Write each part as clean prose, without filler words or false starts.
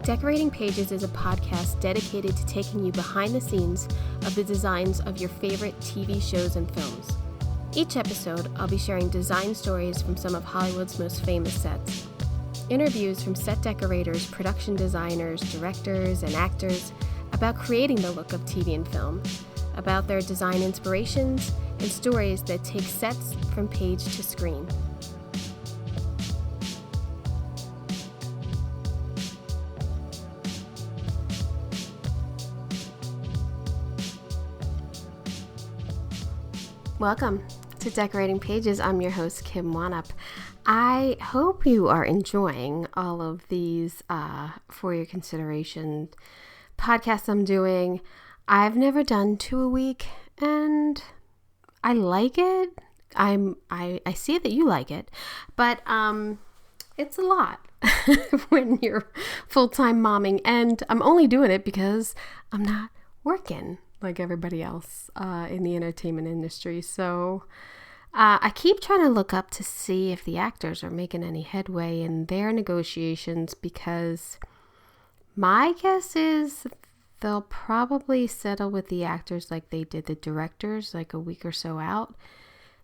Decorating Pages is a podcast dedicated to taking you behind the scenes of the designs of your favorite TV shows and films. Each episode, I'll be sharing design stories from some of Hollywood's most famous sets. Interviews from set decorators, production designers, directors, and actors about creating the look of TV and film, about their design inspirations, and stories that take sets from page to screen. Welcome to Decorating Pages. I'm your host, Kim Wanup. I hope you are enjoying all of these for your consideration podcasts I'm doing. I've never done 2 a week, and I like it. I see that you like it, but it's a lot when you're full-time momming, and I'm only doing it because I'm not working like everybody else in the entertainment industry. So I keep trying to look up to see if the actors are making any headway in their negotiations, because my guess is they'll probably settle with the actors like they did the directors, like a week or so out.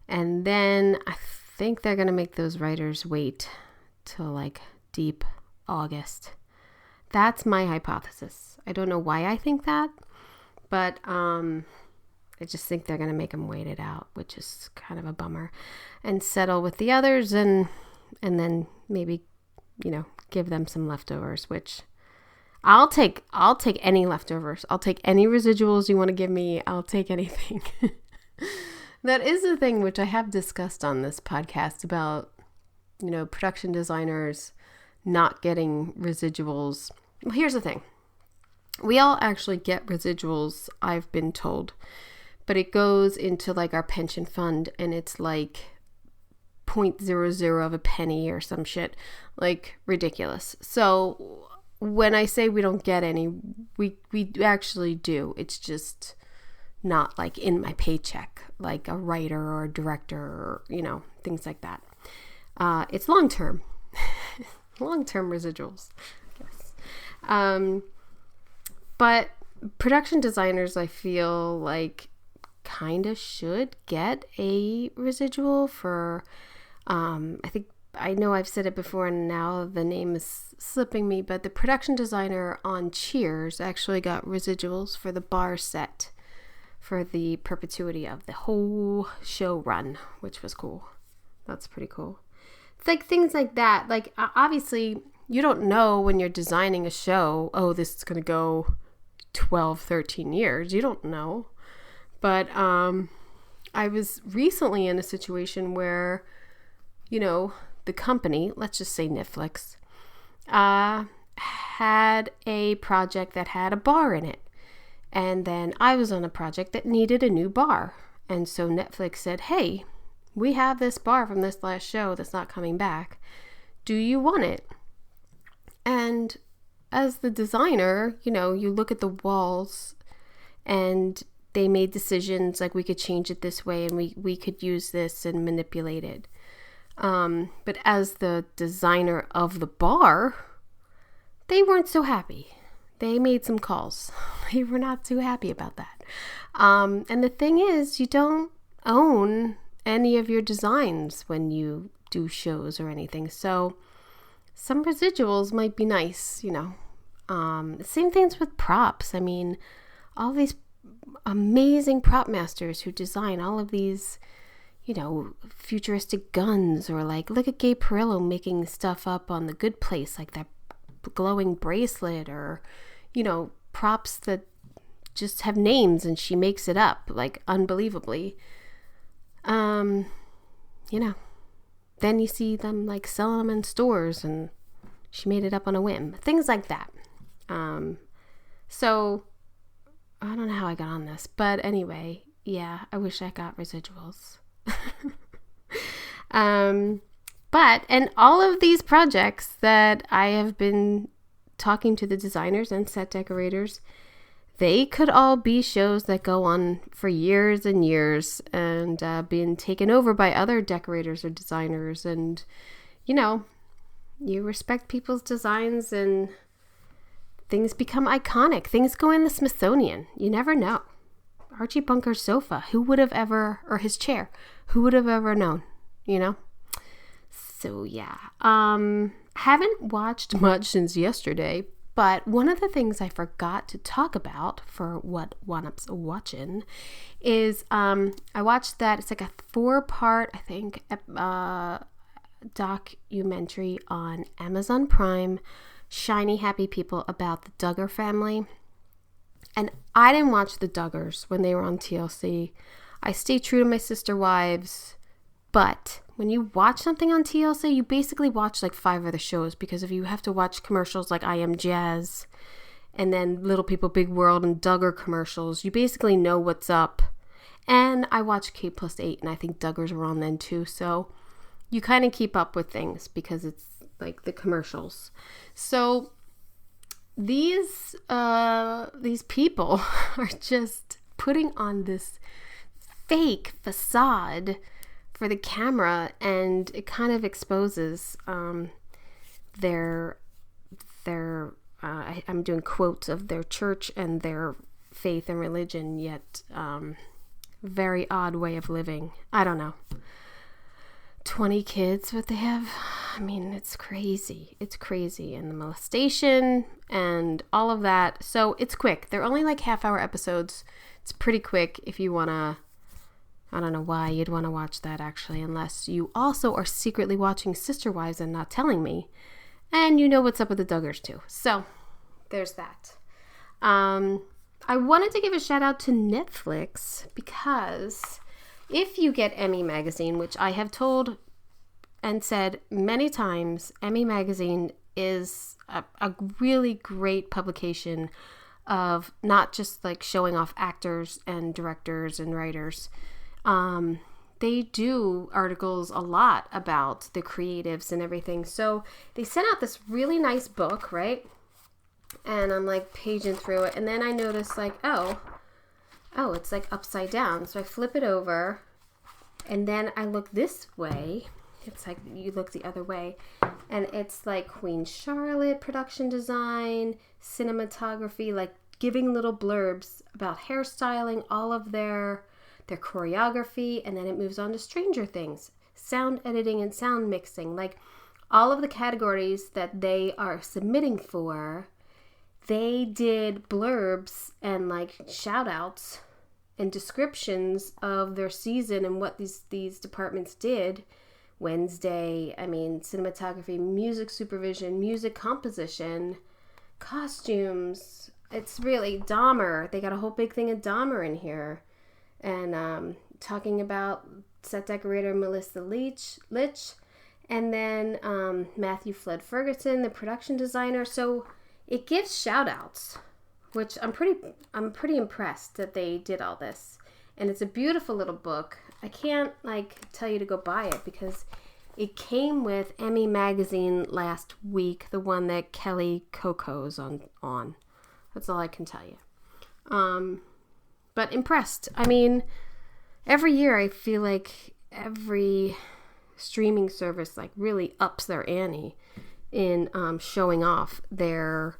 And then I think they're going to make those writers wait till like deep August. That's my hypothesis. I don't know why I think that, but I just think they're going to make them wait it out, which is kind of a bummer, and settle with the others, and then maybe, give them some leftovers, which I'll take any leftovers. I'll take any residuals you want to give me. I'll take anything. That is the thing which I have discussed on this podcast about, production designers not getting residuals. Well, here's the thing. We all actually get residuals, I've been told, but it goes into like our pension fund, and it's like 0.00 of a penny or some shit, like ridiculous. So when I say we don't get any, we actually do. It's just not like in my paycheck, like a writer or a director or, things like that. It's long-term, long-term residuals, I guess. But production designers, I feel like, kind of should get a residual for, I know I've said it before and now the name is slipping me, but the production designer on Cheers actually got residuals for the bar set for the perpetuity of the whole show run, which was cool. That's pretty cool. It's like things like that. Like, obviously, you don't know when you're designing a show, oh, this is going to go 12, 13 years. You don't know. But I was recently in a situation where, the company, let's just say Netflix, had a project that had a bar in it. And then I was on a project that needed a new bar. And so Netflix said, hey, we have this bar from this last show that's not coming back. Do you want it? And as the designer, you look at the walls, and they made decisions like we could change it this way, and we could use this and manipulate it. But as the designer of the bar, they weren't so happy. They made some calls. They were not too happy about that. And the thing is, you don't own any of your designs when you do shows or anything. So some residuals might be nice, Same things with props. I mean, all these amazing prop masters who design all of these, futuristic guns, or like, look at Gabe Perillo making stuff up on The Good Place, like that glowing bracelet, or, props that just have names and she makes it up, like, unbelievably. Then you see them like selling them in stores and she made it up on a whim. Things like that. So I don't know how I got on this, but anyway, yeah, I wish I got residuals. And all of these projects that I have been talking to the designers and set decorators, they could all be shows that go on for years and years, and being taken over by other decorators or designers. And, you respect people's designs, and things become iconic. Things go in the Smithsonian. You never know. Archie Bunker's sofa, who would have ever, or his chair, who would have ever known, you know? So yeah, haven't watched much since yesterday, but one of the things I forgot to talk about for what One-Up's watching is I watched that. It's like a 4-part, I think, documentary on Amazon Prime, Shiny Happy People, about the Duggar family. And I didn't watch the Duggars when they were on TLC. I stay true to my sister wives, but when you watch something on TLC, you basically watch like 5 other shows, because if you have to watch commercials like I Am Jazz and then Little People Big World and Duggar commercials, you basically know what's up. And I watch K+8, and I think Duggars were on then too, so you kind of keep up with things because it's like the commercials. So these people are just putting on this fake facade for the camera, and it kind of exposes their I'm doing quotes of their church and their faith and religion, yet very odd way of living. I don't know. 20 kids, what they have. I mean, it's crazy. It's crazy. And the molestation and all of that. So it's quick. They're only like half-hour episodes. It's pretty quick if you want to. I don't know why you'd want to watch that, actually, unless you also are secretly watching Sister Wives and not telling me. And you know what's up with the Duggars, too. So there's that. I wanted to give a shout out to Netflix, because if you get Emmy Magazine, which I have told and said many times, Emmy Magazine is a really great publication of not just like showing off actors and directors and writers. They do articles a lot about the creatives and everything. So they sent out this really nice book, right? And I'm like paging through it, and then I noticed like, oh, it's like upside down. So I flip it over, and then I look this way. It's like you look the other way, and it's like Queen Charlotte production design, cinematography, like giving little blurbs about hairstyling, all of their choreography, and then it moves on to Stranger Things, sound editing and sound mixing, like all of the categories that they are submitting for. They did blurbs and like shout outs and descriptions of their season and what these departments did. Wednesday, cinematography, music supervision, music composition, costumes. It's really Dahmer. They got a whole big thing of Dahmer in here. And talking about set decorator Melissa Leach, and then Matthew Flood Ferguson, the production designer. So it gives shout outs, which I'm pretty impressed that they did all this. And it's a beautiful little book. I can't tell you to go buy it because it came with Emmy Magazine last week, the one that Kelly Coco's on. That's all I can tell you. But impressed. I mean, every year I feel like every streaming service really ups their ante in showing off their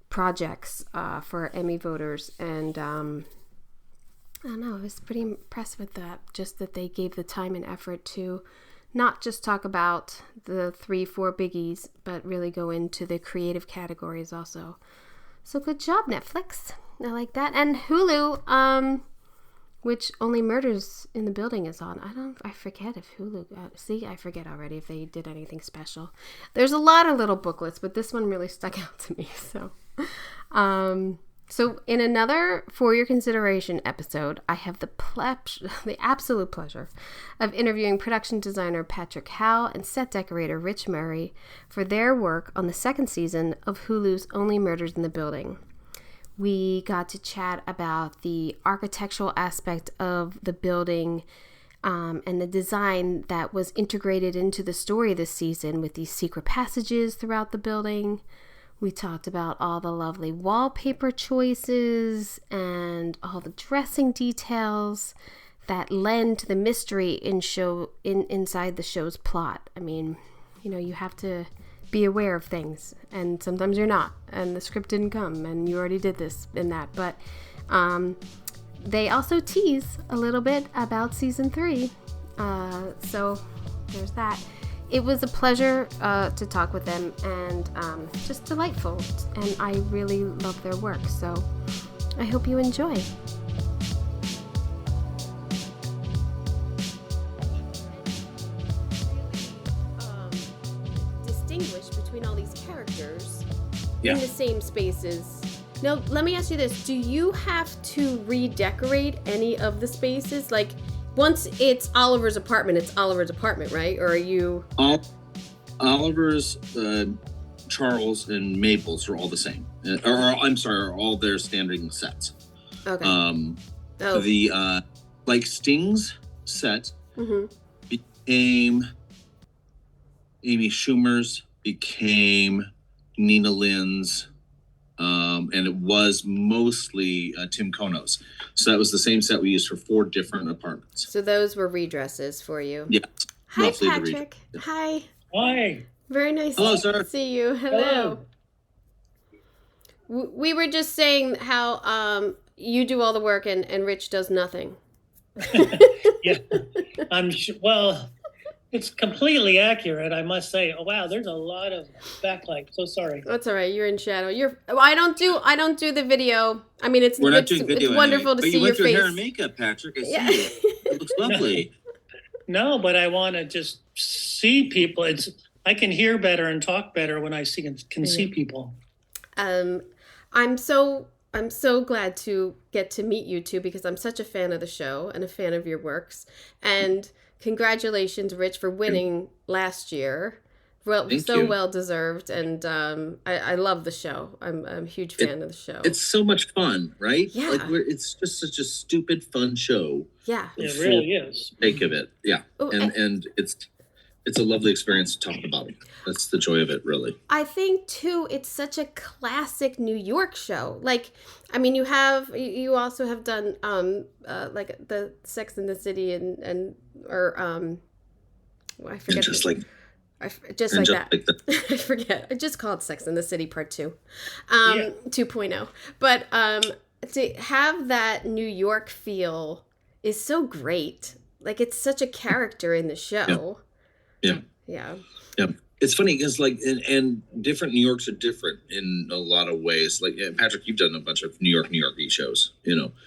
projects for Emmy voters, and I don't know, I was pretty impressed with that, just that they gave the time and effort to not just talk about the 3-4 biggies, but really go into the creative categories also. So good job, Netflix. I like that. And Hulu, which Only Murders in the Building is on. I forget if Hulu, I forget already if they did anything special. There's a lot of little booklets, but this one really stuck out to me. So in another For Your Consideration episode, I have the absolute pleasure of interviewing production designer Patrick Howe and set decorator Rich Murray for their work on the second season of Hulu's Only Murders in the Building. We got to chat about the architectural aspect of the building and the design that was integrated into the story this season with these secret passages throughout the building. We talked about all the lovely wallpaper choices and all the dressing details that lend to the mystery inside the show's plot. I mean, you have to be aware of things, and sometimes you're not, and the script didn't come, and you already did this and that. But they also tease a little bit about season 3, so there's that. It was a pleasure to talk with them, and just delightful, and I really love their work, so I hope you enjoy. Distinguish between all these characters in the same spaces. Now, let me ask you this. Do you have to redecorate any of the spaces? Like, once it's Oliver's apartment, it's Oliver's apartment, right? Or are you... Oliver's, Charles, and Maple's are all the same. Are all their standing sets. Okay. The, Sting's set became Amy Schumer's, became Nina Lynn's, and it was mostly Tim Kono's. So that was the same set we used for 4 different apartments. So those were redresses for you. Yeah. Hi, Patrick. Hi. Hi. Very nice to see you. Hello. We were just saying how you do all the work and Rich does nothing. Yeah. Well, it's completely accurate, I must say. Oh wow, there's a lot of backlight. So sorry. That's all right. You're in shadow. I don't do the video. I mean, We're not doing video. It's wonderful to see your face. You went through hair and makeup, Patrick. I see you. It looks lovely. No, but I want to just see people. I can hear better and talk better when I can see people. I'm so glad to get to meet you two, because I'm such a fan of the show and a fan of your works. And congratulations, Rich, for winning last year. Well deserved, and I love the show. I'm a huge fan of the show. It's so much fun, right? Yeah. It's just such a stupid fun show. Yeah. It really is. Take of it, yeah. Ooh, and it's a lovely experience to talk about it. That's the joy of it, really. I think too, it's such a classic New York show. Like, I mean, you also have done like the Sex and the City I forget. Just like that. I forget. I just called Sex and the City Part 2, 2.0. But to have that New York feel is so great. Like, it's such a character in the show. Yeah. It's funny because and different New Yorks are different in a lot of ways. Like, Patrick, you've done a bunch of New York-y shows,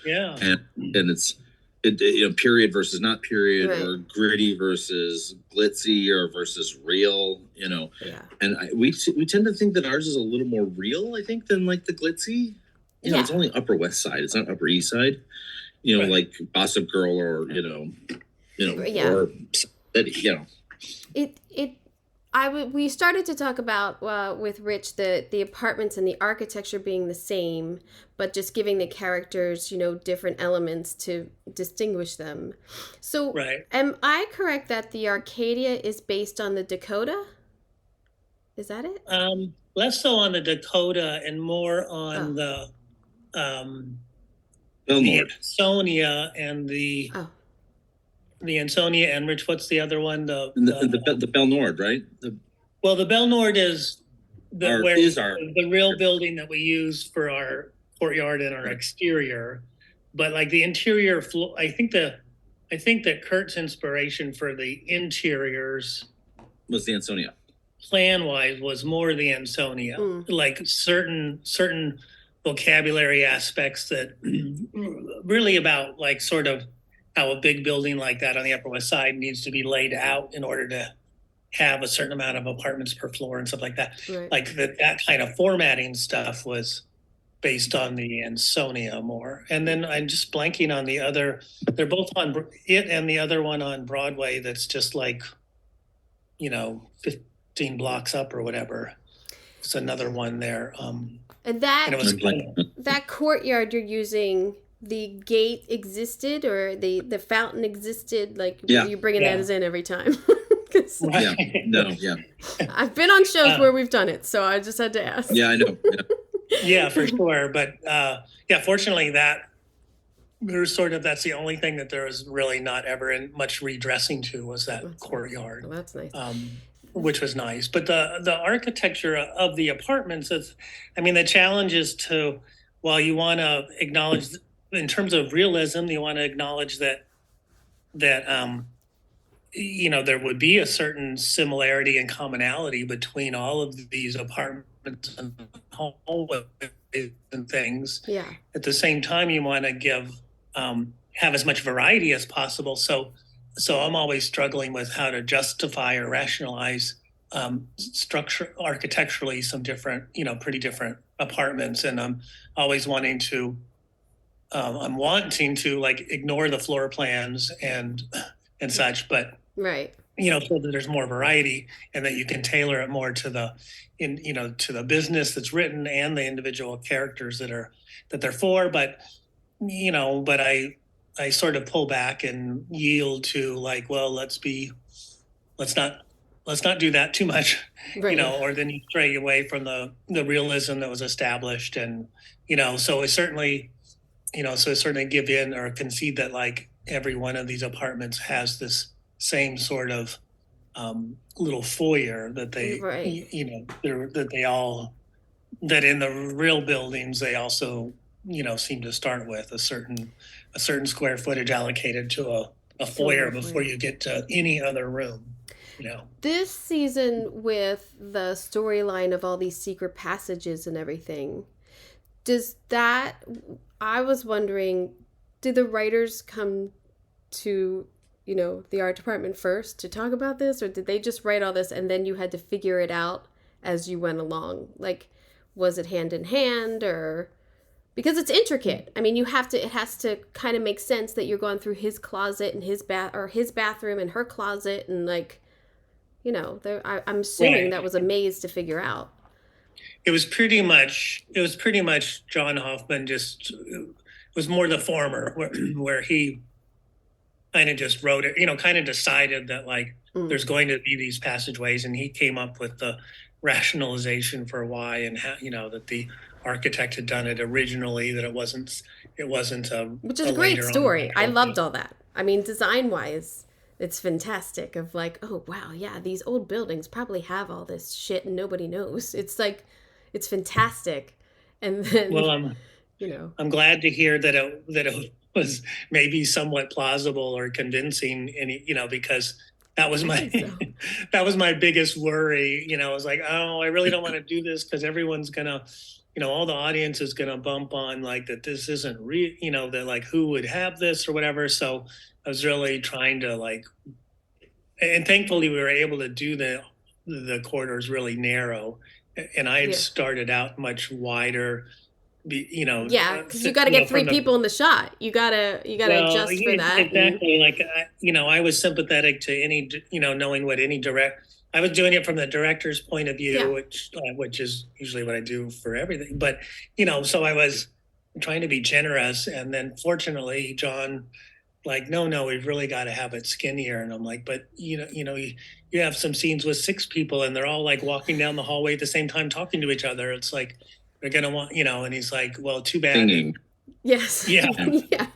Yeah. And it's period versus not period, right, or gritty versus glitzy or versus real, Yeah. And we tend to think that ours is a little more real, I think, than like the glitzy. It's only Upper West Side. It's not Upper East Side. Right. Like Gossip Girl or or City. We started to talk about with Rich the apartments and the architecture being the same, but just giving the characters, different elements to distinguish them. So, right, am I correct that the Arcadia is based on the Dakota? Is that it? Less so on the Dakota and more on the Ansonia and the Ansonia and Rich. What's the other one? The Belle Nord, right? The Belle Nord is the real building that we use for our courtyard and our exterior, but like the interior floor, I think that Kurt's inspiration for the interiors was the Ansonia. Plan-wise, was more the Ansonia, like certain vocabulary aspects that really about like sort of how a big building like that on the Upper West Side needs to be laid out in order to have a certain amount of apartments per floor and stuff like that. Right. Like that kind of formatting stuff was based on the Ansonia more. And then I'm just blanking on the other. They're both on it and the other one on Broadway that's just like, 15 blocks up or whatever. It's another one there. And that courtyard you're using, the gate existed or the fountain existed? Like, you're bringing that in every time? I've been on shows where we've done it, so I just had to ask. Yeah, I know. Yeah, for sure. But fortunately that's the only thing that there was really not ever in much redressing to was that courtyard. Well, that's nice. which was nice. But the architecture of the apartments is, I mean, the challenge is to, while you want to acknowledge, in terms of realism, you want to acknowledge that there would be a certain similarity and commonality between all of these apartments and hallways and things. Yeah. At the same time, you want to have as much variety as possible. So I'm always struggling with how to justify or rationalize structure architecturally some different, pretty different apartments. And I'm always wanting to like ignore the floor plans and such, but right. So that there's more variety and that you can tailor it more to the business that's written and the individual characters that they're for. But I sort of pull back and yield to like, well, let's not do that too much, right. Or then you stray away from the realism that was established. And, so I certainly give in or concede that like every one of these apartments has this same sort of little foyer that they, right. that in the real buildings, they also, seem to start with a certain square footage allocated to a foyer before you get to any other room. This season with the storyline of all these secret passages and everything, I was wondering, did the writers come to, the art department first to talk about this, or did they just write all this and then you had to figure it out as you went along? Like, was it hand in hand, or because it's intricate? I mean, it has to kind of make sense that you're going through his closet and his bathroom and her closet and like, I'm assuming that was a maze to figure out. It was pretty much John Hoffman just was more the former where he kind of just wrote it, kind of decided that like there's going to be these passageways, and he came up with the rationalization for why and how, that the architect had done it originally, that it wasn't which is a great story. I loved all that. I mean, design wise, it's fantastic of like, oh wow, yeah, these old buildings probably have all this shit and nobody knows. It's like, it's fantastic. And then, well, I'm glad to hear that it was maybe somewhat plausible or convincing, and because that was my biggest worry. I was like, oh, I really don't want to do this because everyone's gonna, all the audience is gonna bump on like that this isn't real, that like who would have this or whatever. So I was really trying to like, and thankfully we were able to do the corridors really narrow, and I had started out much wider. Because you got to get three people in the shot. You gotta adjust for that. Exactly. Like I was sympathetic to any, knowing what any I was doing it from the director's point of view, which is usually what I do for everything. But so I was trying to be generous, and then fortunately, John, like, no, we've really got to have it skinnier. And I'm like, but you have some scenes with 6 people, and they're all like walking down the hallway at the same time, talking to each other. It's like, they're going to want, and he's like, well, too bad. Singing. Yes. Yeah.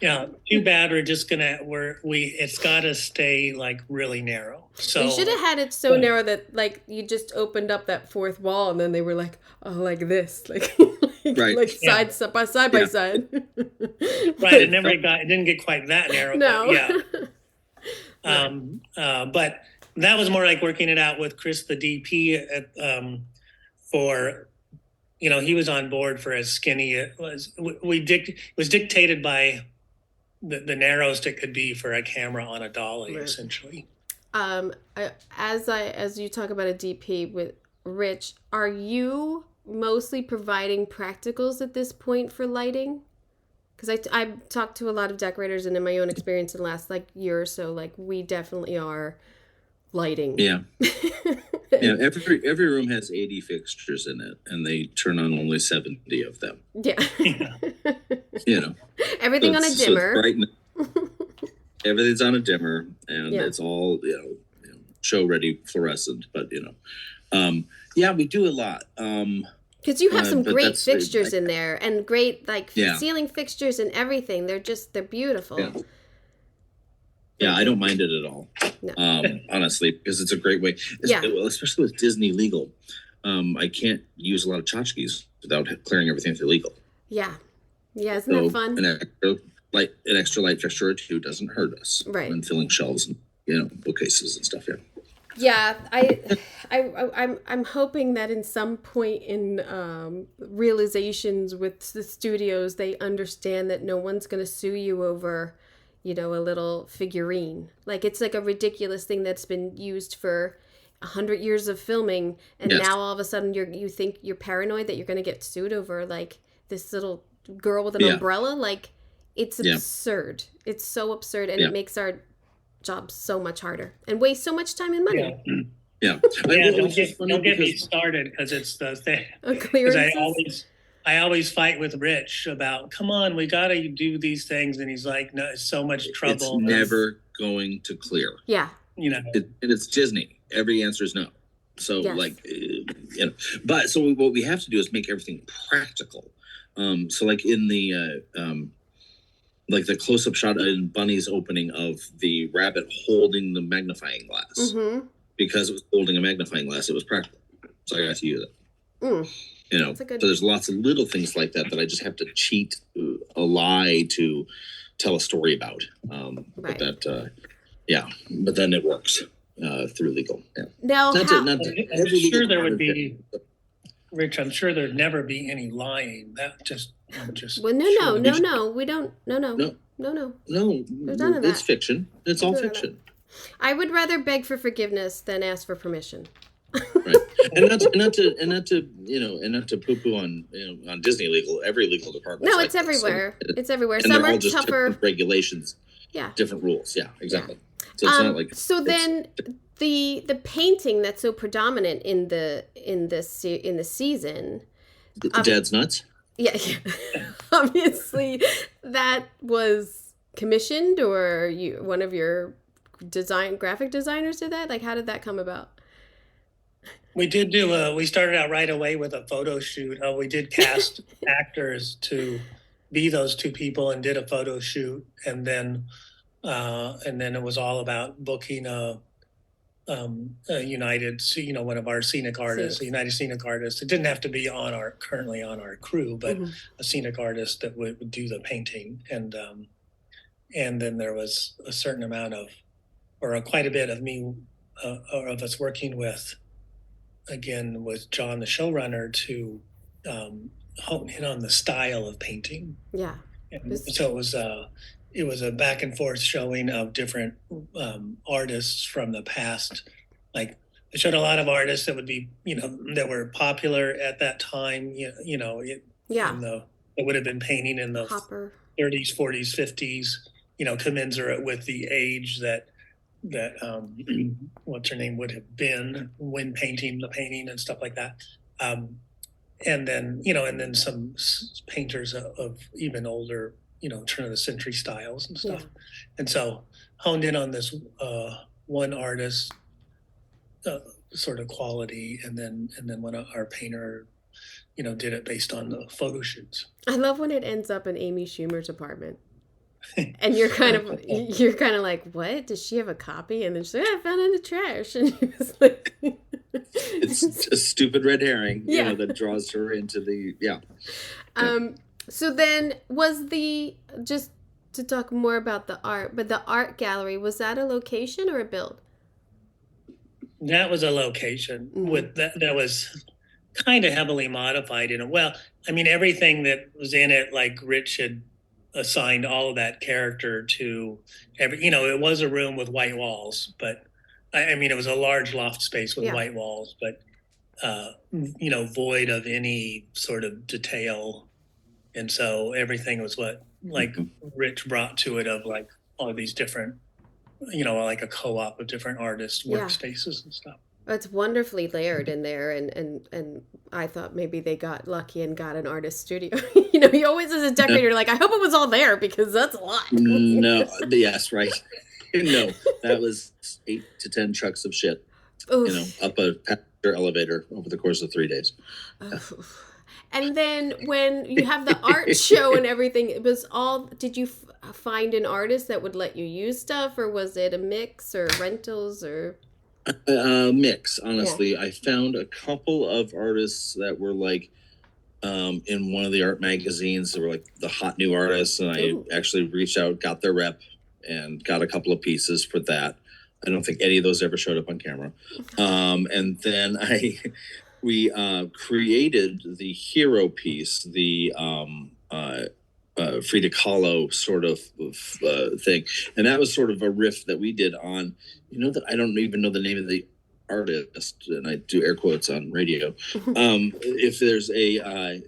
Yeah. Too bad. We're just going to, it's got to stay like really narrow. So you should have had it so narrow that like you just opened up that fourth wall and then they were like, oh, like this, like, right. Like side by side. Right. It didn't get quite that narrow. No. But that was more like working it out with Chris, the DP for, he was on board for as skinny it was. It was dictated by the narrowest it could be for a camera on a dolly, right. Essentially. As you talk about a DP with Rich, are you mostly providing practicals at this point for lighting? Because I talked to a lot of decorators, and in my own experience in the last like year or so, like we definitely are lighting. Yeah. Yeah, every room has 80 fixtures in it, and they turn on only 70 of them. Yeah. Everything so on a dimmer. Everything's on a dimmer, and it's all show ready fluorescent. But we do a lot. Because you have some great fixtures in there, and great ceiling fixtures and everything. They're beautiful. Yeah, I don't mind it at all. No. Honestly, because it's a great way. Especially with Disney legal. I can't use a lot of tchotchkes without clearing everything through legal. Yeah. Yeah, isn't that fun? An extra light fixture or two doesn't hurt us. Right. When filling shelves and bookcases and stuff. Yeah, I'm hoping that in some point in realizations with the studios, they understand that no one's going to sue you over, a little figurine. Like, it's like a ridiculous thing that's been used for 100 years of filming, and now all of a sudden you think you're paranoid that you're going to get sued over like this little girl with an umbrella. Like, it's absurd. It's so absurd, and it makes our job so much harder and waste so much time and money. Don't get me started, because it's the thing. I always fight with Rich about, come on, we got to do these things, and he's like, no, it's so much trouble. It's never going to clear. Yeah. And it's Disney. Every answer is no. So but so what we have to do is make everything practical. So like in the like the close-up shot in Bunny's opening of the rabbit holding the magnifying glass, because it was holding a magnifying glass, it was practical. So I got to use it. So there's lots of little things like that I just have to cheat a lie to tell a story about. But then it works through legal. Yeah. Now, Rich, I'm sure there'd never be any lying. That just. Well, no, we don't. No. No, There's none of that. It's fiction. It's all fiction. I would rather beg for forgiveness than ask for permission. Right, and not to poo-poo on Disney legal. Every legal department. No, it's everywhere. It's everywhere. And some they're all are just tougher different regulations. Yeah. Different rules. Yeah, exactly. So it's not like. So then the painting that's so predominant in the season. Dad's nuts. Yeah. Obviously, that was commissioned, or one of your graphic designers did that. Like, how did that come about? We did we started out right away with a photo shoot. We did cast actors to be those two people and did a photo shoot. And then it was all about booking a United, one of our scenic artists, a United scenic artist. It didn't have to be currently on our crew, but a scenic artist that would do the painting. And then there was a certain amount of, or quite a bit of me, of us working with John, the showrunner, to hone in on the style of painting. Yeah. And so it was a back and forth showing of different artists from the past. Like, I showed a lot of artists that would be, that were popular at that time. That would have been painting in the Hopper. 30s, 40s, 50s. Commensurate with the age that what's her name would have been when painting the painting and stuff like that. And then some painters of even older, turn of the century styles and stuff. Yeah. And so honed in on this one artist sort of quality, and then when our painter, did it based on the photo shoots. I love when it ends up in Amy Schumer's apartment. And you're kind of like, what? Does she have a copy? And then she's like, I found it in the trash. And she was like, it's a stupid red herring, that draws her into the So then just to talk more about the art, but the art gallery, was that a location or a build? That was a location with that was kind of heavily modified in it. Well, I mean, everything that was in it, like Rich had assigned all of that character to it was a room with white walls, but I mean, it was a large loft space with white walls, but void of any sort of detail. And so everything was what like Rich brought to it, of like all of these different, like a co-op of different artists' workspaces and stuff. It's wonderfully layered in there, and I thought maybe they got lucky and got an artist studio. You always, as a decorator, like, I hope it was all there, because that's a lot. No, yes, right. No, that was 8 to 10 trucks of shit. Oof. Up a passenger elevator over the course of 3 days. And then when you have the art show and everything, it was all. Did you find an artist that would let you use stuff, or was it a mix or rentals or? Mix, honestly. I found a couple of artists that were like in one of the art magazines that were like the hot new artists, and I actually reached out, got their rep, and got a couple of pieces for that. I don't think any of those ever showed up on camera. And then we created the hero piece, the Frida Kahlo sort of thing, and that was sort of a riff that we did on, that I don't even know the name of the artist, and I do air quotes on radio. If there's the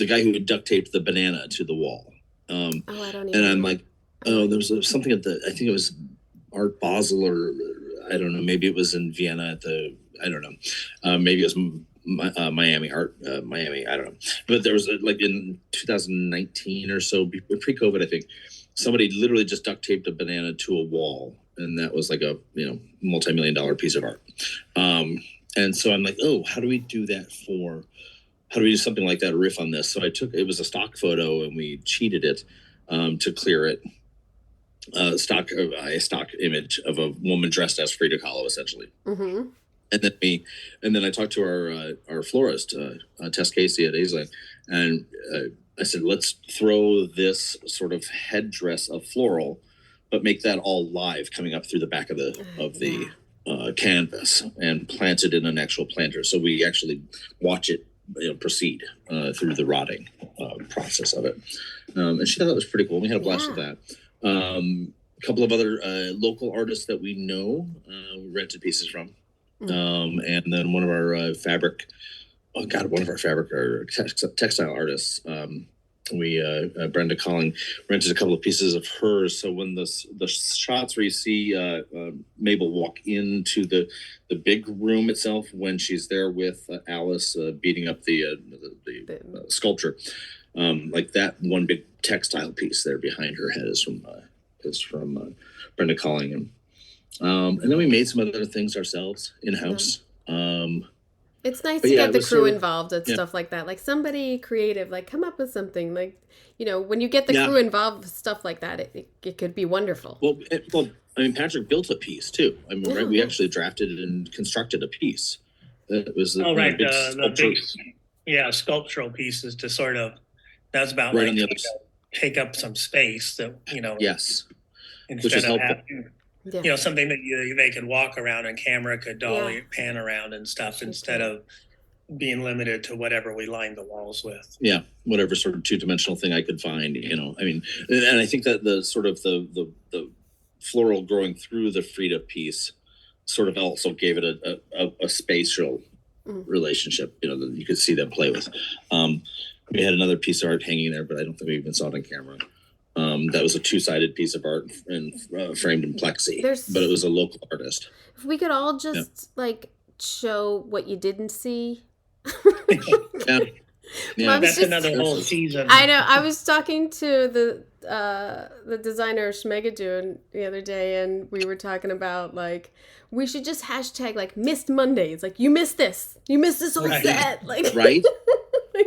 guy who duct taped the banana to the wall, I don't even. And I'm like, there was something at I think it was Art Basel, or I don't know, maybe it was in Vienna I don't know, maybe it was Miami, Miami, I don't know. But there was like in 2019 or so, pre-COVID, I think, somebody literally just duct taped a banana to a wall, and that was like a multi-million-dollar piece of art. And so I'm like, how do we do something like that, a riff on this? So it was a stock photo, and we cheated it to clear it. A stock image of a woman dressed as Frida Kahlo, essentially. Mm-hmm. And then I talked to our florist, Tess Casey at Aislinn, and I said, let's throw this sort of headdress of floral, but make that all live coming up through the back of the canvas, and plant it in an actual planter, so we actually watch it proceed through the rotting process of it. And she thought that was pretty cool. We had a blast with that. A couple of other local artists that we know, we rented pieces from. And then one of our textile artists, Brenda Collin, rented a couple of pieces of hers. So when the shots where you see Mabel walk into the big room itself, when she's there with Alice beating up the sculpture, like that one big textile piece there behind her head is from Brenda Collin. And then we made some other things ourselves in-house. It's nice to get the crew involved and stuff like that. Like somebody creative, like come up with something. Like, when you get the crew involved with stuff like that, it could be wonderful. Well, I mean, Patrick built a piece too. I mean, right? We actually drafted and constructed a piece. It was the big sculptural pieces to sort of, that's about right, like take up some space that, Yes. Instead of having, something that they could walk around and camera could dolly pan around and stuff, instead of being limited to whatever we lined the walls with. Yeah, whatever sort of two-dimensional thing I could find, I mean, and I think that the sort of the floral growing through the Frida piece sort of also gave it a spatial relationship, that you could see them play with. We had another piece of art hanging there, but I don't think we even saw it on camera. That was a two-sided piece of art and framed in plexi, but it was a local artist. If we could all just show what you didn't see. That's another whole season. I know. I was talking to the designer Schmegadoon the other day, and we were talking about like we should just hashtag like missed Mondays. Like you missed this whole set. Like right.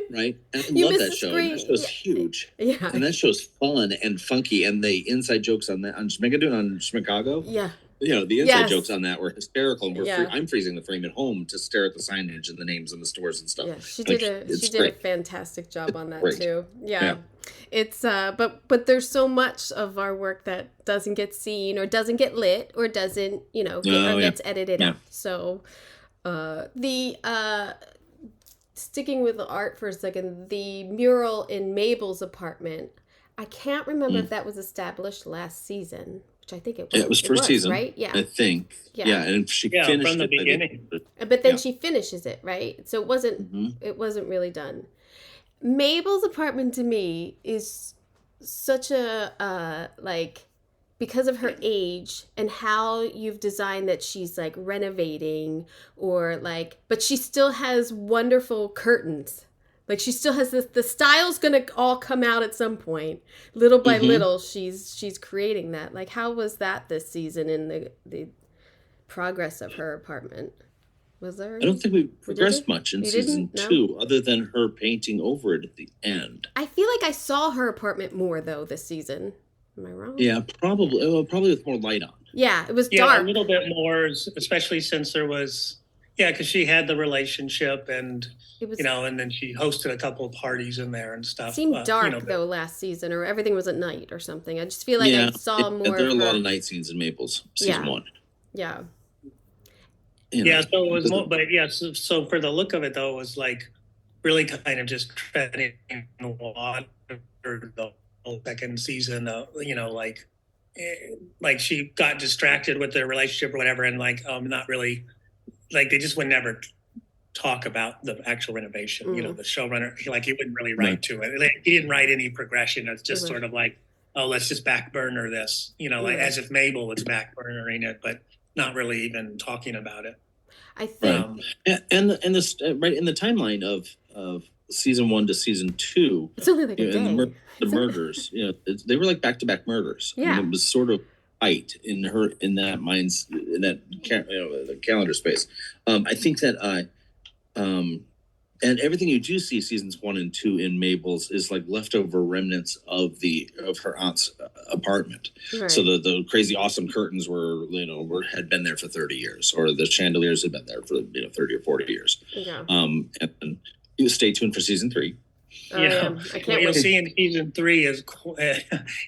Right. And I love that show. That show's huge. Yeah. And that show's fun and funky. And the inside jokes on that, on Schmegadoon, on Schmegago. Yeah. The inside jokes on that were hysterical. And I'm freezing the frame at home to stare at the signage and the names and the stores and stuff. Yeah, she did a fantastic job on that too. Yeah. It's but there's so much of our work that doesn't get seen or doesn't get lit or doesn't, gets edited out. So sticking with the art for a second, the mural in Mabel's apartment, I can't remember if that was established last season, which I think it was. It was first season, right? Yeah. I think. Yeah, and she finished from the it beginning. But then she finishes it, right? So it wasn't really done. Mabel's apartment to me is such a because of her age and how you've designed that she's like renovating but she still has wonderful curtains. Like she still has the style's going to all come out at some point. Little by little, she's creating that. Like how was that this season in the progress of her apartment? Was there? I don't think we progressed much in season 2, other than her painting over it at the end. I feel like I saw her apartment more though this season. Am I wrong? Yeah, probably with more light on. Yeah, it was dark. A little bit more, especially since there was, because she had the relationship and, it was, and then she hosted a couple of parties in there and stuff. It seemed dark, though, last season, or everything was at night or something. I just feel like I saw more there are a lot of night scenes in Maples, season 1. Yeah. So it was more, but so for the look of it, though, it was like really kind of just treading water the whole second season, like she got distracted with their relationship or whatever, and not really, like they just would never talk about the actual renovation. The showrunner, he wouldn't really write to it. Like, he didn't write any progression. It's just sort of like, oh, let's just back burner this, like as if Mabel was back burnering it, but not really even talking about it. I think, and this right in the timeline of season 1 to season 2, it's only like a day. The murders, they were like back-to-back murders. Yeah, it was sort of tight in that mind's in that the calendar space. I think that and everything you do see seasons 1 and 2 in Mabel's is like leftover remnants of her aunt's apartment. Right. So the crazy awesome curtains had been there for 30 years, or the chandeliers had been there for 30 or 40 years. Yeah. And you stay tuned for season 3. I can't what wait. You'll see in season 3 is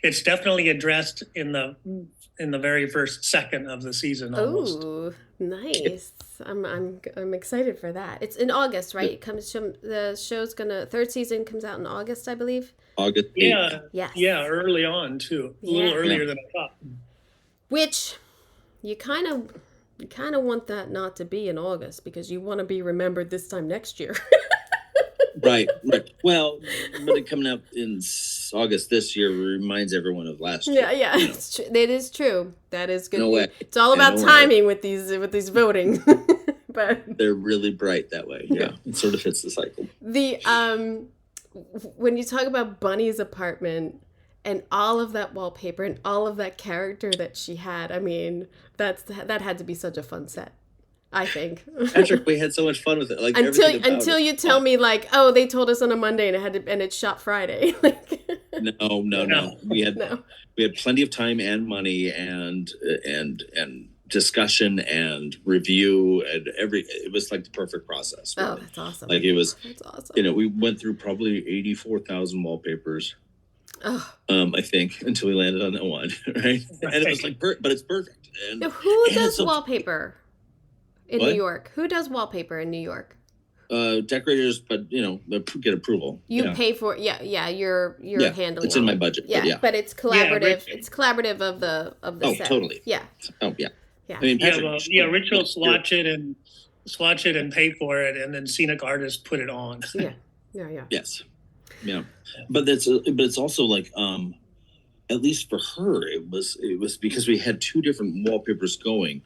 it's definitely addressed in the very first second of the season. Almost. Ooh, nice! I'm excited for that. It's in August, right? It comes from the show's third season comes out in August, I believe. August 8th. Yeah. Yes. Yeah, early on too. A little earlier than I thought. Which you kind of want that not to be in August, because you want to be remembered this time next year. Right. Well, but it coming up in August this year reminds everyone of last year. Yeah. It's true. It is true. That is good. No way. It's all about timing with these voting. But they're really bright that way. Yeah. It sort of fits the cycle. When you talk about Bunny's apartment and all of that wallpaper and all of that character that she had, I mean, that had to be such a fun set, I think. Patrick, we had so much fun with it. Like until you tell me, like, oh, they told us on a Monday and it's shot Friday. No. We had plenty of time and money and discussion and review and it was like the perfect process. Really. Oh, that's awesome. Like that's awesome. We went through probably 84,000 wallpapers. Oh. I think until we landed on that one, right? And it was like, but it's perfect. And now, who does wallpaper in What? New York? Who does wallpaper in New York? Decorators, but get approval. You pay for you're handling. It's in my budget. But it's collaborative. It's collaborative of the set. Totally. Yeah. Oh yeah. Yeah. I mean, Rich will swatch it and pay for it, and then scenic artists put it on. Yeah. Yes. Yeah. But it's also like at least for her it was because we had 2 different wallpapers going,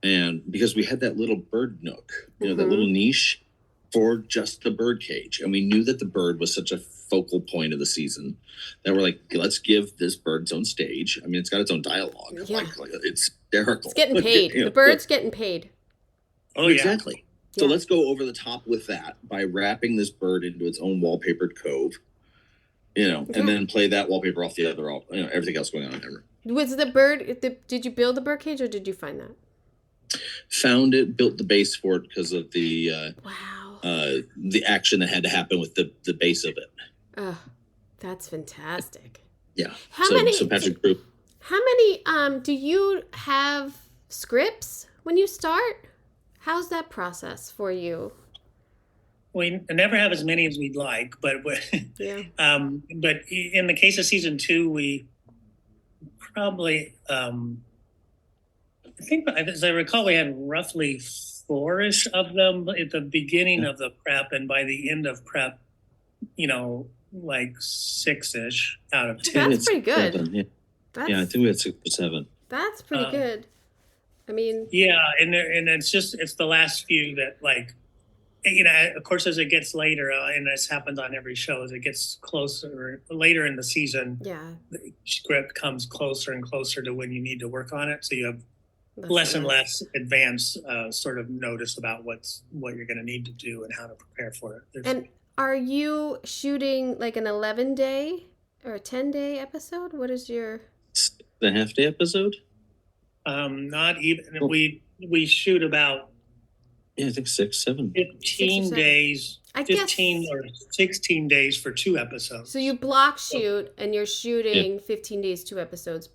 and because we had that little bird nook, that little niche for just the bird cage, and we knew that the bird was such a focal point of the season that we're like, let's give this bird its own stage. I mean, it's got its own dialogue. Yeah. Like it's hysterical. It's getting paid. The bird's getting paid. Oh, exactly. Yeah. So let's go over the top with that by wrapping this bird into its own wallpapered cove, and then play that wallpaper off the other, everything else going on in there. Was the bird, did you build the bird cage or did you find that? Found it, built the base for it because of the the action that had to happen with the base of it. Oh, that's fantastic. Yeah. How many Patrick do you have scripts when you start? How's that process for you? We never have as many as we'd like, but but in the case of season 2, we probably I think, as I recall, we had roughly 4-ish of them at the beginning of the prep, and by the end of prep, like 6-ish out of 10. That's pretty good. 7, yeah. I think we had 6 or 7. That's pretty good. I mean, and it's the last few that, like, of course, as it gets later, and this happens on every show, as it gets closer later in the season, the script comes closer and closer to when you need to work on it, so you have less and less advanced sort of notice about what you're going to need to do and how to prepare for it. And are you shooting like an 11-day or a 10-day episode? What is your 6.5 day episode. Not even. We shoot about. Yeah, I think 6, 7. 15 days. 15 or 16 days for 2 episodes. So you block shoot and you're shooting 15 days, 2 episodes,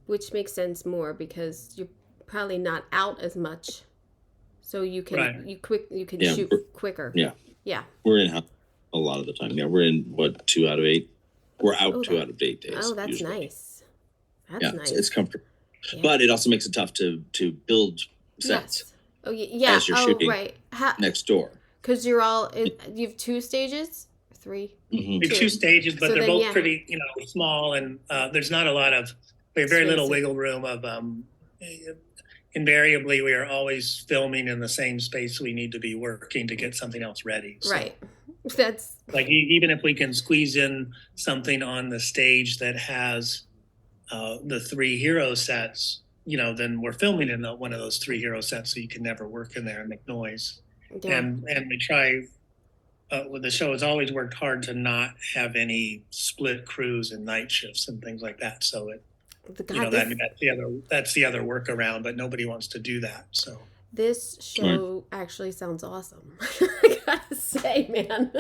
which makes sense more because you're probably not out as much. So you can you can shoot quicker. Yeah. We're in a lot of the time. Yeah, we're in 2 out of 8. We're out 2 out of 8 days. Oh, that's usually nice. That's nice. It's comfortable. Yeah. But it also makes it tough to build sets. Yes. Oh yeah. As you're shooting next door. Because you have 2 stages, 3. Mm-hmm. 2 stages, but they're both pretty, small, and there's not a lot of. We have very little wiggle room of. Invariably, we are always filming in the same space we need to be working to get something else ready. So, right. That's like even if we can squeeze in something on the stage that has the 3 hero sets, then we're filming in one of those 3 hero sets, so you can never work in there and make noise. Yeah. And we try. The show has always worked hard to not have any split crews and night shifts and things like that. So that's the other workaround, but nobody wants to do that. So this show actually sounds awesome. I gotta say, man.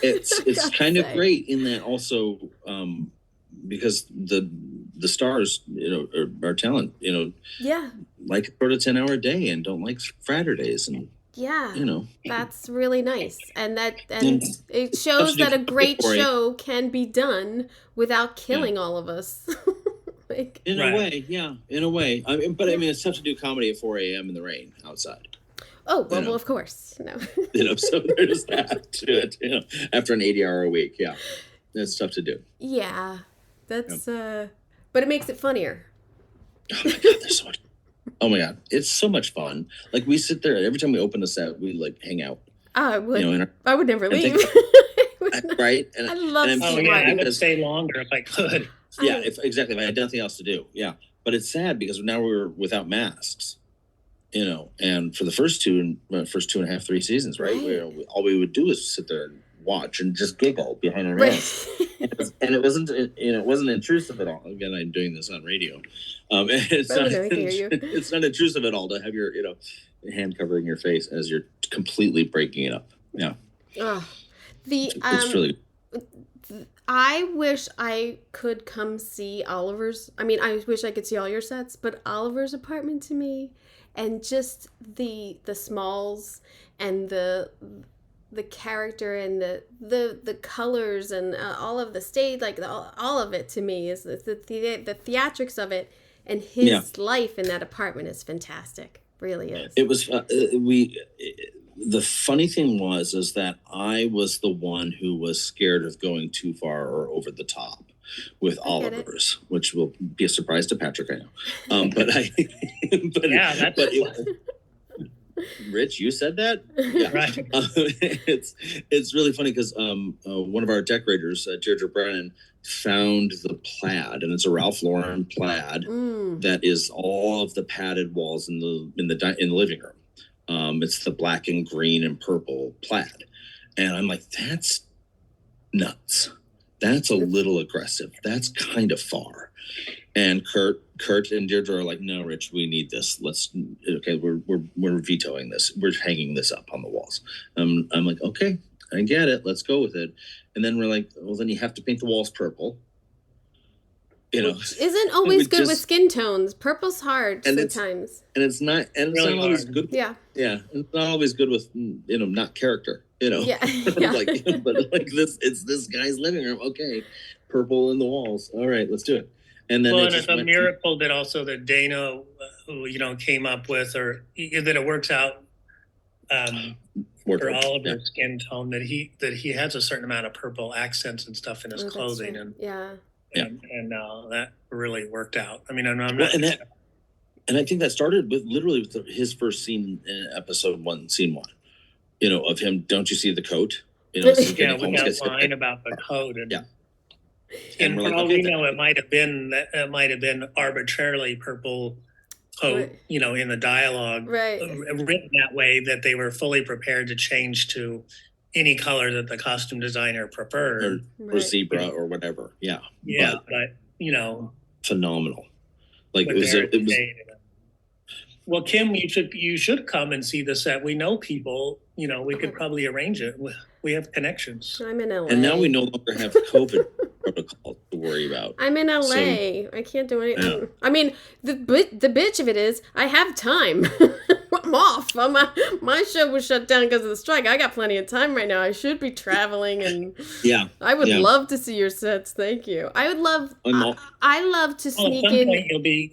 It's kind of great in that also because the stars, are talent, like sort of 10-hour day and don't like Saturdays and. Yeah, that's really nice, and it shows that a great show can be done without killing all of us. In a way. I mean, it's tough to do comedy at 4 a.m. in the rain outside. Oh well, of course, no. So there's that to it. After an 80-hour a week, that's tough to do. Yeah, that's but it makes it funnier. Oh my God, there's so much. Oh my God, it's so much fun. Like we sit there every time we open a set, we like hang out. I would. I would never leave. Right? And I love. I would stay longer if I could. Yeah, exactly. If I had nothing else to do. Yeah, but it's sad because now we're without masks. And for the first 2.5, 3 seasons, right? All we would do is sit there and watch and just giggle behind our masks. And it wasn't intrusive at all. Again, I'm doing this on radio. It's not intrusive at all to have your hand covering your face as you're completely breaking it up. Yeah. It's really. I wish I could come see Oliver's. I mean, I wish I could see all your sets, but Oliver's apartment to me, and just the smalls and the character and the colors and all of the stage, like all of it to me is the theatrics of it, and his life in that apartment is fantastic. Really is. It was the funny thing is that I was the one who was scared of going too far or over the top with Oliver's, which will be a surprise to Patrick, I know. Rich, you said that? Yeah. Right. It's really funny because one of our decorators, Deirdre Brennan, found the plaid, and it's a Ralph Lauren plaid that is all of the padded walls in the living room. It's the black and green and purple plaid, and I'm like, that's nuts. That's a little aggressive. That's kind of far. And Kurt and Deirdre are like, no, Rich, we need this. We're vetoing this. We're hanging this up on the walls. I'm like, okay, I get it. Let's go with it. And then we're like, well, then you have to paint the walls purple. Which isn't always good with skin tones. Purple's hard sometimes. It's not really always good. Yeah. Yeah. It's not always good with, not character, Yeah. but like this, it's this guy's living room. Okay. Purple in the walls. All right, let's do it. And then it's a miracle that Dana, who, came up with, or that it works out for all of his skin tone, that he has a certain amount of purple accents and stuff in his clothing. And that really worked out. I mean, I'm not. And I think that started with his first scene in episode 1, scene 1, of him. Don't you see the coat? With that line about the coat. And for all we know, it might have been arbitrarily purple coat, in the dialogue, written that way, that they were fully prepared to change to any color that the costume designer preferred, or zebra or whatever. Yeah. Yeah, but phenomenal. Like it was. Well, Kim, you should come and see the set. We know people. We could probably arrange it. We have connections. I'm in LA, and now we no longer have COVID protocol to worry about. I'm in LA. So, I can't do anything. Yeah. I mean, the bitch of it is, I have time. I'm off. My show was shut down because of the strike. I got plenty of time right now. I should be traveling, and I would love to see your sets. Thank you. I would love. I love to sneak in. Point you'll be,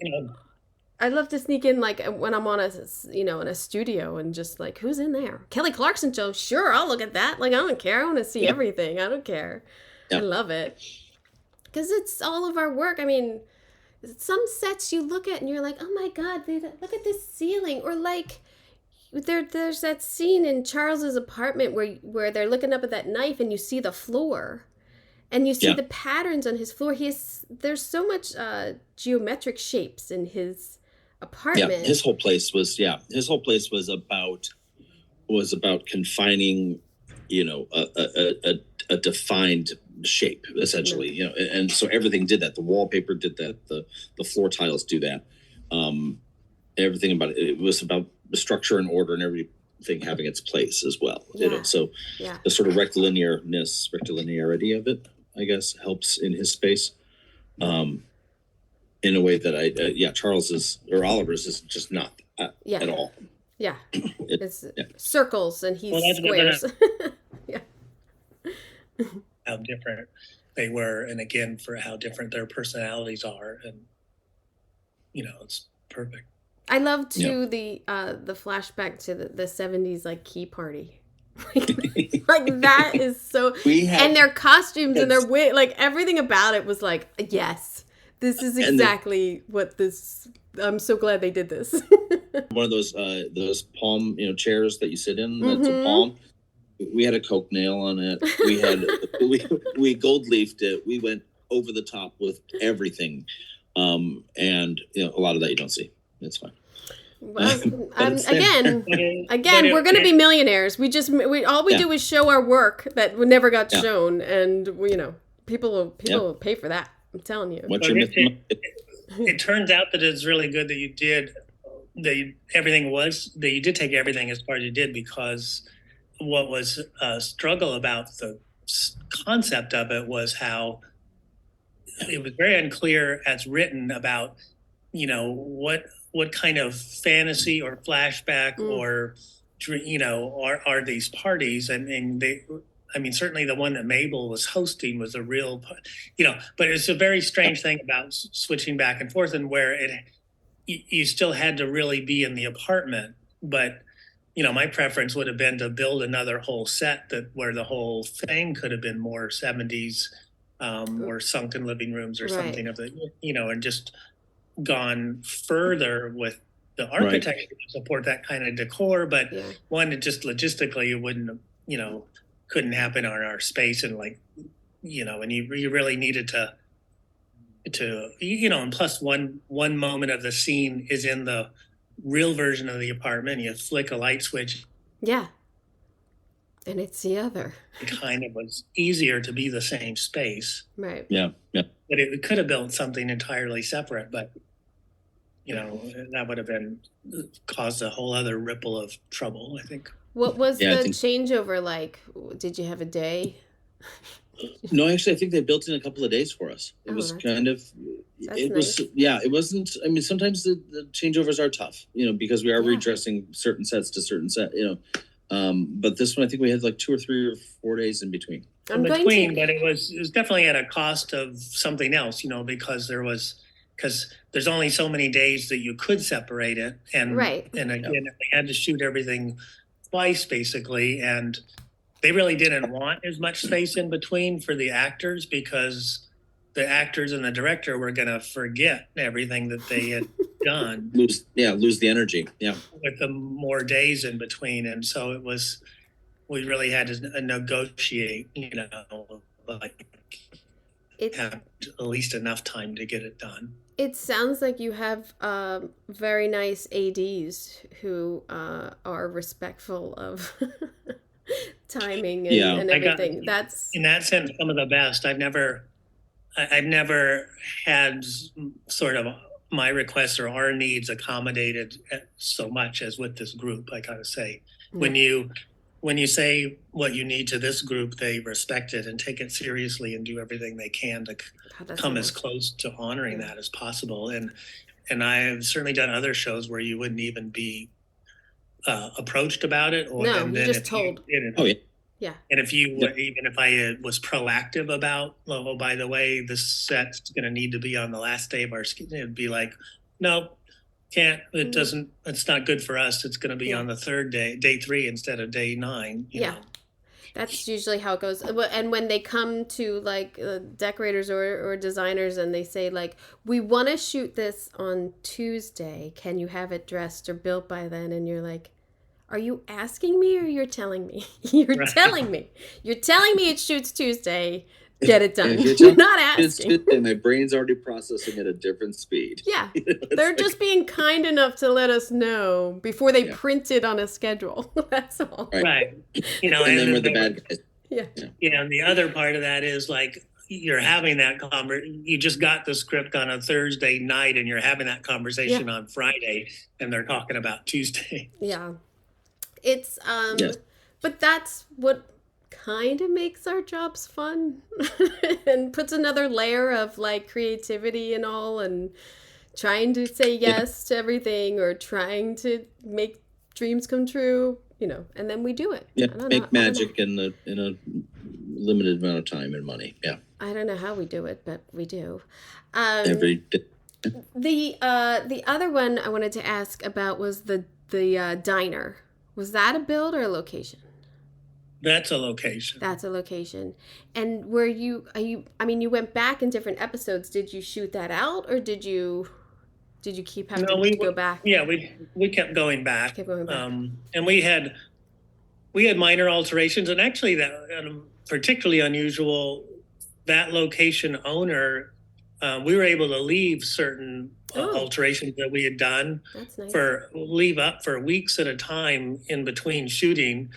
I'd love to sneak in, like, when I'm on in a studio and just, like, who's in there? Kelly Clarkson show. Sure, I'll look at that. Like, I don't care. I want to see everything. I don't care. I love it. Because it's all of our work. I mean, some sets you look at and you're like, oh my God, look at this ceiling. Or, like, there's that scene in Charles's apartment where they're looking up at that knife and you see the floor. And you see the patterns on his floor. There's so much geometric shapes in his apartment. Yeah, his whole place was about confining, a defined shape, essentially, and so everything did that. The wallpaper did that. The floor tiles do that. Everything about it was about the structure and order and everything having its place as well. So the sort of rectilinearity of it, I guess, helps in his space. In a way that Oliver's is just not at all. Yeah. It's circles and he's squares. Yeah. How different they were, and again, for how different their personalities are. And, it's perfect. I love, too, the flashback to the 70s, like, key party. Like that is so. And their costumes and their wig, like everything about it was like, yes, this is exactly what this. I'm so glad they did this. One of those palm chairs that you sit in. That's a palm. We had a Coke nail on it. We had we gold leafed it. We went over the top with everything, and a lot of that you don't see. It's fine. Well, again, we're going to be millionaires. We do is show our work that never got shown, and people will pay for that. I'm telling you. It turns out that it's really good that you did you did take everything as far as you did, because what was a struggle about the concept of it was how it was very unclear as written about what kind of fantasy or flashback or are these parties, and they, I mean, certainly the one that Mabel was hosting was a real, but it's a very strange thing about switching back and forth, and where you still had to really be in the apartment, but my preference would have been to build another whole set where the whole thing could have been more 70s or sunken living rooms or something of the, and just gone further with the architecture to support that kind of decor, but one, it just logistically it wouldn't, couldn't happen on our space, and and you really needed to and plus one moment of the scene is in the real version of the apartment. You flick a light switch, and it's the other. It kind of was easier to be the same space, right? But it could have built something entirely separate, but that would have caused a whole other ripple of trouble, I think. What was the changeover like? Did you have a day? No, actually, I think they built in a couple of days for us. It was kind of, it wasn't, I mean, sometimes the changeovers are tough, because we are redressing certain sets to certain set, but this one, I think we had like 2 or 3 or 4 days in between. But it was definitely at a cost of something else, because there's only so many days that you could separate it. And again, we had to shoot everything twice basically. And they really didn't want as much space in between for the actors, because the actors and the director were going to forget everything that they had done. lose the energy. Yeah. With the more days in between. And so we really had to negotiate, have at least enough time to get it done. It sounds like you have very nice ADs who are respectful of timing and everything. That's in that sense some of the best. I've never I've never had sort of my requests or our needs accommodated so much as with this group. I gotta say, when you say what you need to this group, they respect it and take it seriously and do everything they can to come as close to honoring that as possible. And I have certainly done other shows where you wouldn't even be approached about it, or no, you're just told. Yeah. And if you, even if I was proactive about, oh, by the way, this set's going to need to be on the last day of our schedule, it'd be like, no, can't. It doesn't. It's not good for us. It's going to be on the third day, day 3 instead of day 9. You know? That's usually how it goes. And when they come to like decorators or designers and they say like, we want to shoot this on Tuesday. Can you have it dressed or built by then? And you're like, are you asking me or you're telling me? You're telling me. You're telling me it shoots Tuesday. Get it done. You're not asking. And my brain's already processing at a different speed. Yeah. They're just being kind enough to let us know before they print it on a schedule. That's all. Right. You know, and then we're the bad guys. Yeah. And the other part of that is like, you're having that you just got the script on a Thursday night and you're having that conversation on Friday and they're talking about Tuesday. Yeah. It's but that's what kind of makes our jobs fun and puts another layer of like creativity and all, and trying to say yes to everything or trying to make dreams come true, you know, and then we do it. Make magic in a limited amount of time and money. I don't know how we do it, but we do. Every day. The other one I wanted to ask about was the diner. Was that a build or a location? That's a location. That's a location. And you went back in different episodes. Did you shoot that out or did you keep having to go back? Yeah, we kept going back. And we had minor alterations, and actually that particularly unusual, that location owner, we were able to leave certain alterations that we had done. That's nice. Leave up for weeks at a time in between shooting.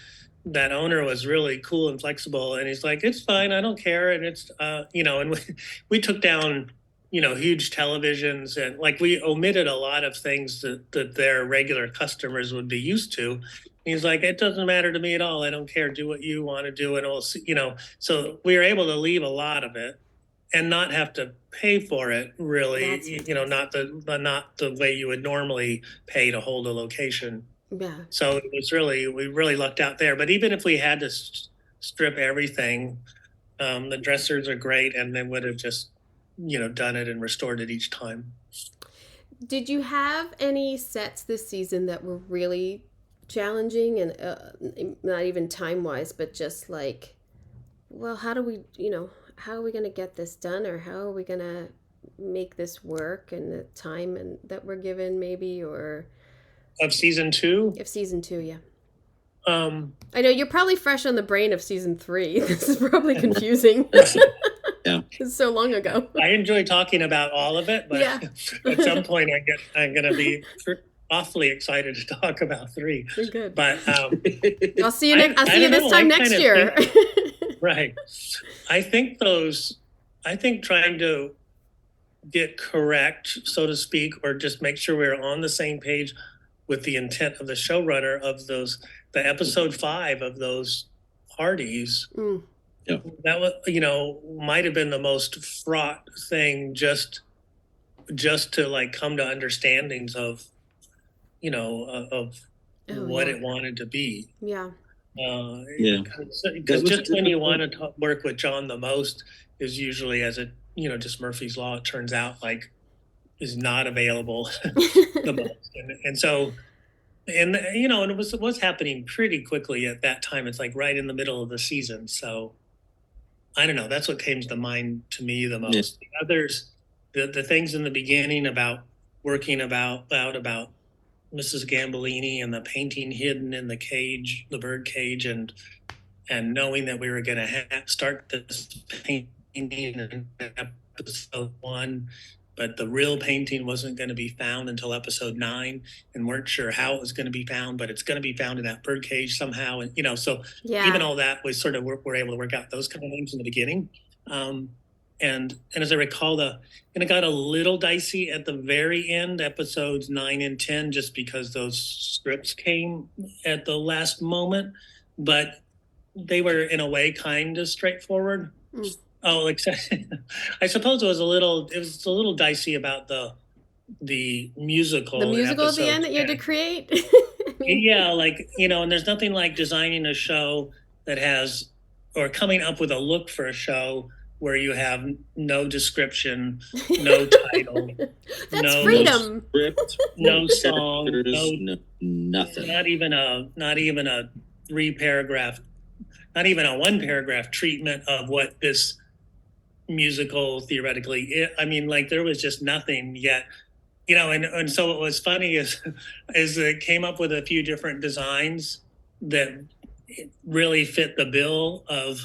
That owner was really cool and flexible, and he's like, it's fine, I don't care. And it's and we took down huge televisions, and like we omitted a lot of things that their regular customers would be used to. He's like, it doesn't matter to me at all, I don't care, do what you want to do, and we'll see, so we were able to leave a lot of it and not have to pay for it, really. Not the way you would normally pay to hold a location. Yeah. So it was we really lucked out there. But even if we had to strip everything, the dressers are great, and they would have just done it and restored it each time. Did you have any sets this season that were really challenging, and not even time wise, but just like, well, how are we going to get this done, or how are we going to make this work in the time and that we're given, maybe, or of season 2? Of season 2, yeah. I know you're probably fresh on the brain of season 3. This is probably confusing. Yeah, it's so long ago. I enjoy talking about all of it, but at some point I'm going to be awfully excited to talk about 3. You're good. But I'll see you this time next year. Right. I think trying to get correct, so to speak, or just make sure we're on the same page with the intent of the showrunner of the episode 5 of those parties. Yeah. That was, might have been the most fraught thing just to like come to understandings of what it wanted to be. Yeah. Because just when you want to work with John the most is usually, as it, just Murphy's Law, it turns out, like, is not available the most. And so, and it was happening pretty quickly at that time. It's like right in the middle of the season. So I don't know. That's what came to mind to me the most. The others, the things in the beginning about working about Mrs. Gambolini and the painting hidden in the cage, the bird cage, and knowing that we were going to start this painting in episode 1, but the real painting wasn't going to be found until episode 9, and weren't sure how it was going to be found, but it's going to be found in that bird cage somehow. And, so even all that was sort of, we're able to work out those kind of things in the beginning. and as I recall, and it got a little dicey at the very end, episodes 9 and 10, just because those scripts came at the last moment, but they were in a way kind of straightforward. Oh, except I suppose it was a little dicey about the musical. The musical at the end that you had to create. Yeah, like, and there's nothing like designing a show that has, or coming up with a look for a show where you have no description, no title, that's freedom, no script, no song, nothing, not even a 3-paragraph, not even a 1-paragraph treatment of what this musical theoretically is. I mean, like, there was just nothing yet. And so what was funny is it came up with a few different designs that really fit the bill of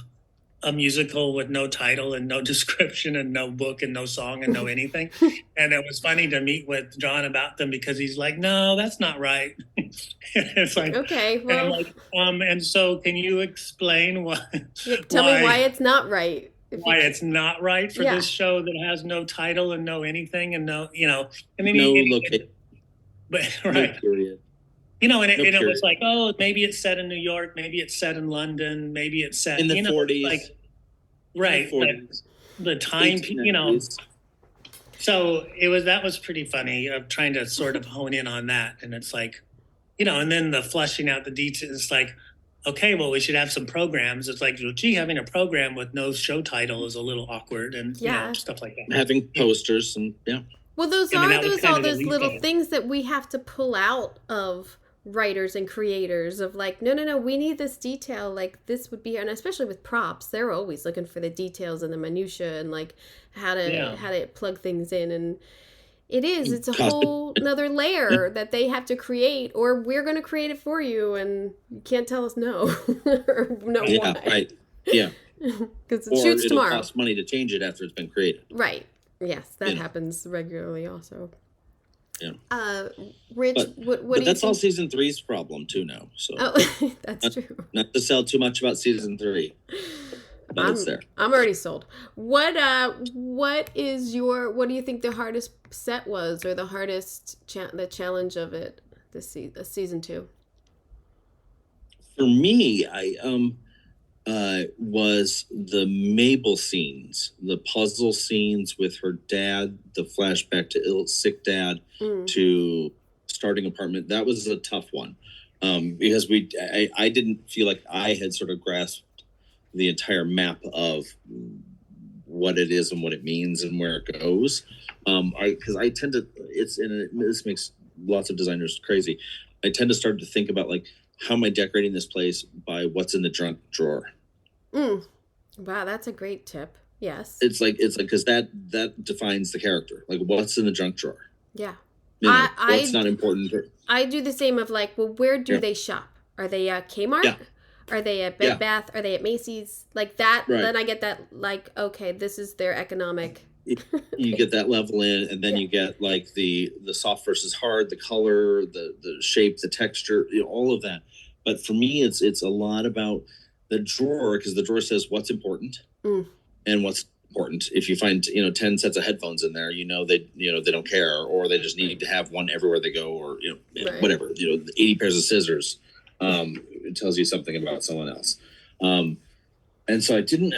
a musical with no title and no description and no book and no song and no anything. And it was funny to meet with John about them, because he's like, no, that's not right. It's like, okay, well, and I'm like, and so can you explain why? Tell me why it's not right. Why it's not right for this show that has no title and no anything and no, and then no location, but right, no period. And it was like, oh, maybe it's set in New York, maybe it's set in London, maybe it's set in the 40s, like, right, like the time, So that was pretty funny. I'm trying to sort of hone in on that, and it's like, and then the fleshing out the details. It's like, okay, well, we should have some programs. It's like, well, gee, having a program with no show title is a little awkward, and stuff like that. Having posters and Well, those all those little things that we have to pull out of writers and creators of, like, no, we need this detail, like this would be, and especially with props, they're always looking for the details and the minutia and like how to plug things in, and it's a whole another layer that they have to create, or we're going to create it for you, and you can't tell us no. Or no, yeah, why. right, yeah, because it shoots tomorrow. Cost money to change it after it's been created. Right. Yes, that happens regularly also. Yeah. Rich, what do you that's think? all season 3's problem too now. So that's true. Not to sell too much about season 3. But it's there. I'm already sold. What do you think the hardest set was, or the hardest the challenge of it this season 2? For me, I was the Mabel scenes, the puzzle scenes with her dad, the flashback to sick dad, to starting apartment. That was a tough one, because I didn't feel like I had sort of grasped the entire map of what it is and what it means and where it goes. Because I tend to, this makes lots of designers crazy. I tend to start to think about, like, how am I decorating this place by what's in the junk drawer? Wow, that's a great tip. Yes. It's like because that defines the character. Like, what's in the junk drawer? Yeah. What's not important. I do the same of, like, well, where do they shop? Are they at Kmart? Yeah. Are they at Bed Bath? Are they at Macy's? Like that, right. Then I get that, like, okay, this is their economic. You get that level in, and then you get, like, the soft versus hard, the color, the shape, the texture, all of that. But for me, it's a lot about the drawer, because the drawer says what's important and what's important. If you find 10 sets of headphones in there, they don't care, or they just need to have one everywhere they go, or right. Whatever. 80 pairs of scissors. It tells you something about someone else. And so I didn't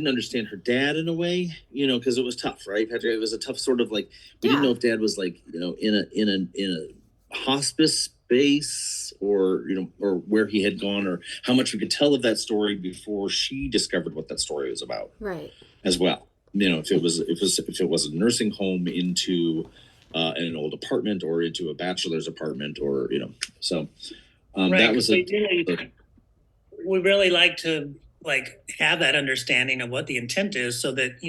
understand her dad in a way, because it was tough, right, Patrick? It was a tough sort of, like, we didn't know if dad was, like, in a hospice space, or where he had gone, or how much we could tell of that story before she discovered what that story was about, right? As well, if it was a nursing home into an old apartment, or into a bachelor's apartment, or so. Right, that was we really like to, like, have that understanding of what the intent is, so that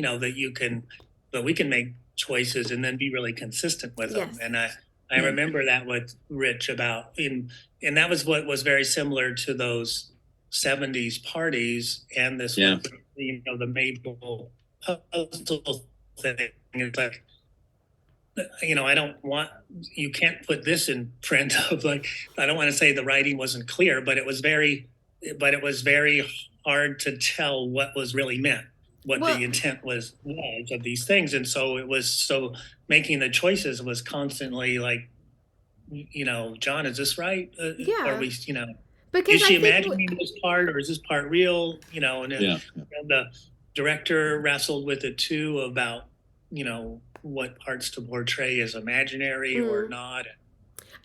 that we can make choices and then be really consistent with them. And I remember that with Rich and that was what was very similar to those 70s parties, and this one, the Mabel puzzle thing. It's like, you can't put this in print of, like, I don't want to say the writing wasn't clear, but it was very hard to tell what was really meant. what the intent was of these things. And so it was, so making the choices was constantly like, John, is this right? Are we, because is she imagining this part, or is this part real? And the director wrestled with it too about, what parts to portray as imaginary or not.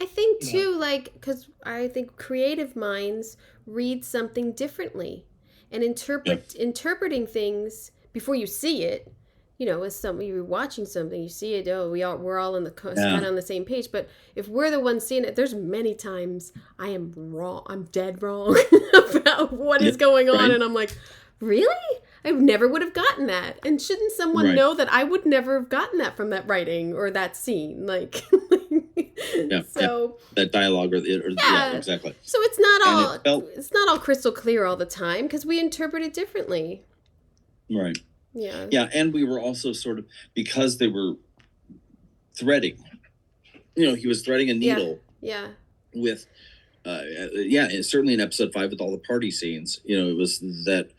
I think too, like, because I think creative minds read something differently, and interpreting things before you see it. As you're watching something, you see it. Oh, we're all kind of on the same page. But if we're the ones seeing it, there's many times I am wrong. I'm dead wrong about what is going on, and I'm like, really? I never would have gotten that. And shouldn't someone know that I would never have gotten that from that writing or that scene? Like, that dialogue exactly. So it's not all crystal clear all the time because we interpret it differently. Right. Yeah. Yeah, and we were also sort of, because they were threading. He was threading a needle. Yeah. With, certainly in episode 5 with all the party scenes. It was that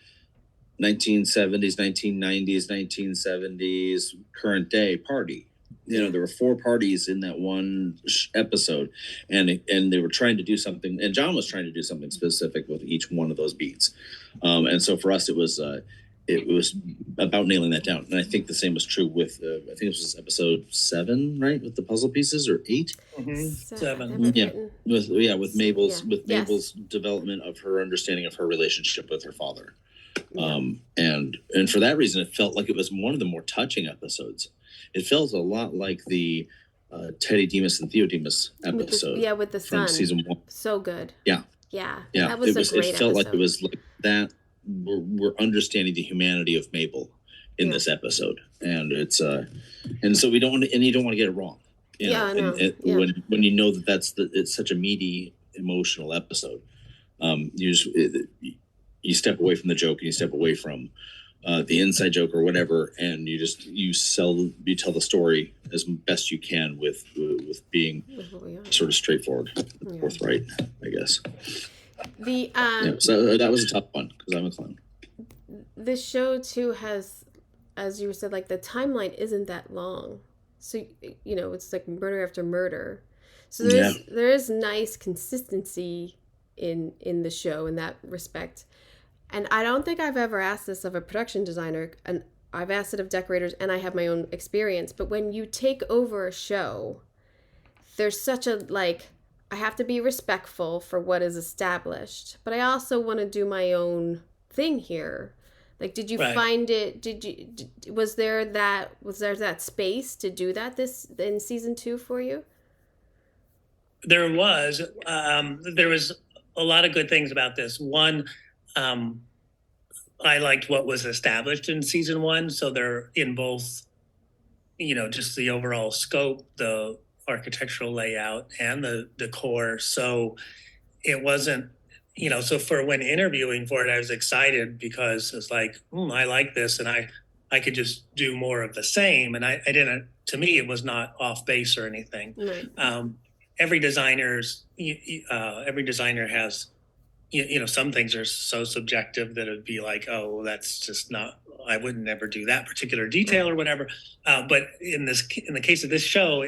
1970s, 1990s, 1970s, current day party. There were 4 parties in that one episode, and they were trying to do something, and John was trying to do something specific with each one of those beats. And so for us, it was about nailing that down. And I think the same was true with, I think it was episode 7, right? With the puzzle pieces, or 8? Mm-hmm. 7. With Mabel's development of her understanding of her relationship with her father. And for that reason, it felt like it was one of the more touching episodes. It felt a lot like the Teddy Demas and Theo Demas episode. With the from son. Season 1. So good. Yeah. That was a great episode. It felt like it was like that. We're understanding the humanity of Mabel in this episode, and it's and so we don't want to, and you don't want to get it wrong. When you know it's such a meaty, emotional episode, you step away from the joke and you step away from the inside joke or whatever, and you tell the story as best you can with being sort of straightforward, forthright, I guess. So that was a tough one because I'm a clown. The show too has, as you said, like the timeline isn't that long, so it's like murder after murder. So there is nice consistency in the show in that respect. And I don't think I've ever asked this of a production designer, and I've asked it of decorators, and I have my own experience. But when you take over a show, there's such a, like, I have to be respectful for what is established, but I also want to do my own thing here. Like, did you find it? Was there that space to do that in season 2 for you? There was a lot of good things about this. One, I liked what was established in season 1. So they're in both, just the overall scope, the architectural layout, and the decor. So it wasn't, so for when interviewing for it, I was excited because it's like, I like this, and I could just do more of the same. And I didn't, to me, it was not off base or anything. Right. Every designer has, some things are so subjective that it'd be like, oh, that's just not, I wouldn't ever do that particular detail or whatever. But in the case of this show,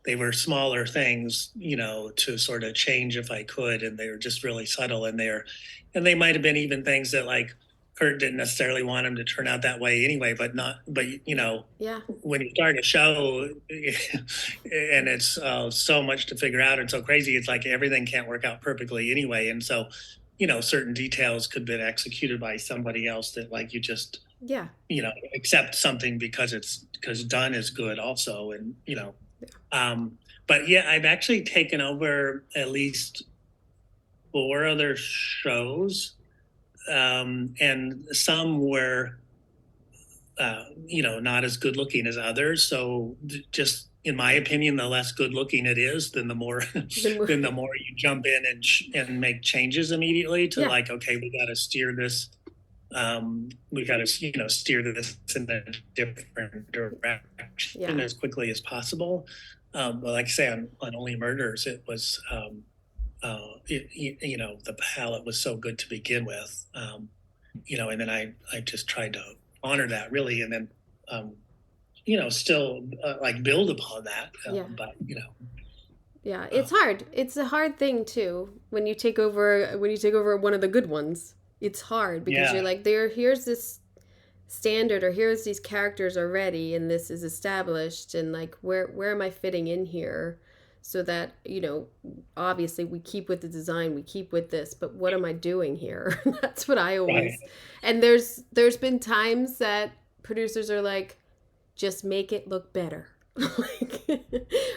they were smaller things, to sort of change if I could. And they were just really subtle and they might've been even things that like Kurt didn't necessarily want them to turn out that way anyway, but when you start a show and it's so much to figure out and so crazy, it's like everything can't work out perfectly anyway. And so, certain details could have been executed by somebody else that like, you just, accept something because done is good also. And, but I've actually taken over at least 4 other shows. And some were, not as good looking as others. So just in my opinion, the less good looking it is, then the more you jump in and make changes immediately to like, okay, we got to steer this. We got to, steer this in a different direction as quickly as possible. But like I say, on Only Murders, it was, the palette was so good to begin with, and then I just tried to honor that really, and then still like build upon that. But yeah, it's hard. It's a hard thing too when you take over one of the good ones. It's hard because you're like, here's this standard, or here's these characters already, and this is established, and like where am I fitting in here? So that, obviously we keep with the design, we keep with this, but what am I doing here? That's what I always, right. And there's been times that producers are like, just make it look better.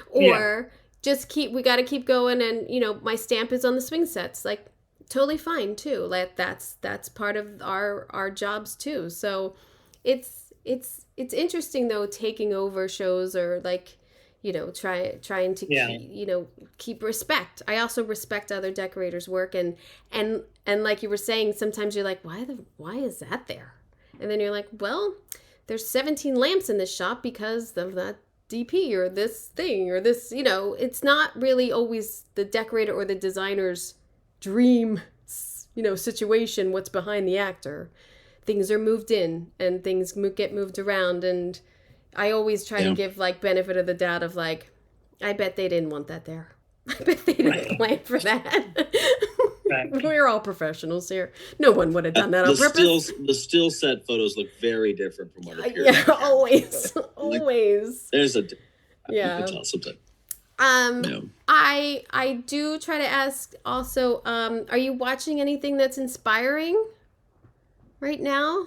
Or we got to keep going. And, my stamp is on the swing sets, like totally fine too. Like that's part of our jobs too. So it's interesting though, taking over shows, or like, trying to keep respect. I also respect other decorators' work, and like you were saying, sometimes you're like, why is that there? And then you're like, well, there's 17 lamps in this shop because of that DP or this thing or this. It's not really always the decorator or the designer's dream, situation. What's behind the actor? Things are moved in and things get moved around, and I always try to give like benefit of the doubt of like, I bet they didn't want that there. I bet they didn't plan for that. Right. We're all professionals here. No one would have done that on purpose. The still set photos look very different from what appears. Yeah, always. There's a you can tell something. I do try to ask also, are you watching anything that's inspiring right now?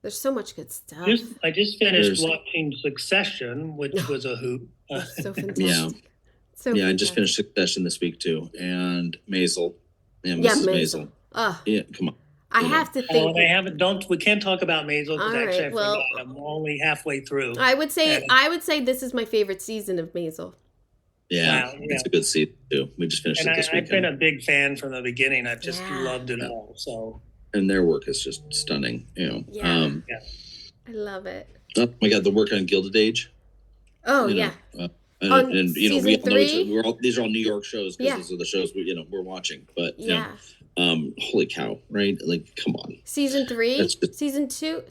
There's so much good stuff. I just finished watching Succession, which was a hoot. So fantastic. Yeah. Fantastic. I just finished Succession this week too, and Maisel. Yeah, Mrs. Maisel. Yeah, come on. I have to think. We can't talk about Maisel because actually I forgot. I'm only halfway through. I would say this is my favorite season of Maisel. Yeah, it's a good season too. We just finished it this weekend. I've been a big fan from the beginning. I've just loved it all. So. And their work is just stunning. I love it. Oh my God, the work on Gilded Age. Oh and we all know these are all New York shows because these are the shows we're watching. But holy cow, right? Like, come on. Season 3, season 2.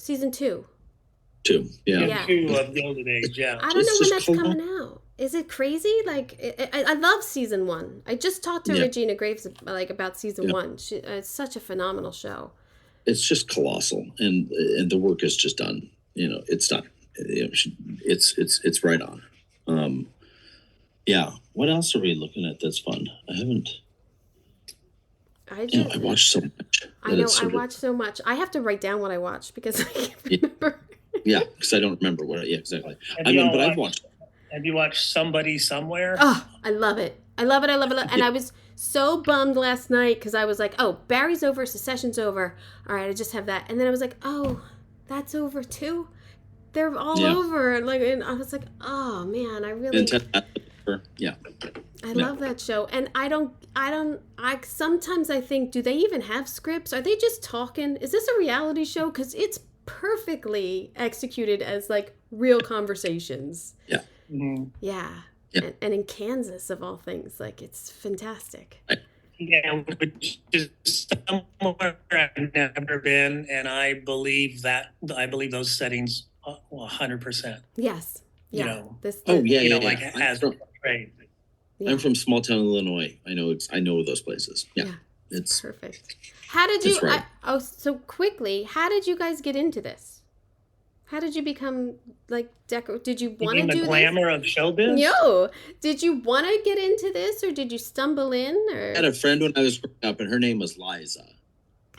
2, yeah. 2 of Gilded Age, yeah. I don't know when that's coming out. Is it crazy? Like, I love season 1. I just talked to Regina Graves about season 1. It's such a phenomenal show. It's just colossal, and the work is just done. It's done. It's right on. What else are we looking at that's fun? I watched so much. I know, I watch so much. I have to write down what I watch because I can't remember. Yeah, because I don't remember what. Yeah, exactly. I've watched. Have you watched Somebody Somewhere? Oh, I love it. I love it. And I was so bummed last night because I was like, oh, Barry's over, Secession's over. All right, I just have that. And then I was like, oh, that's over too? They're all over. And I was like, oh, man, I really... I love that show. And I sometimes I think, do they even have scripts? Are they just talking? Is this a reality show? Because it's perfectly executed as like real conversations. Yeah. Mm-hmm. Yeah. And in Kansas of all things, like it's fantastic. Yeah, which is somewhere I've never been, and I believe those settings 100%. Yes. Yeah. I'm from small town Illinois. I know those places. Yeah. It's perfect. How did you? Right. So quickly. How did you guys get into this? How did you become like Did you want to do the glamour of showbiz? No. Did you want to get into this, or did you stumble in? Or I had a friend when I was growing up, and her name was Liza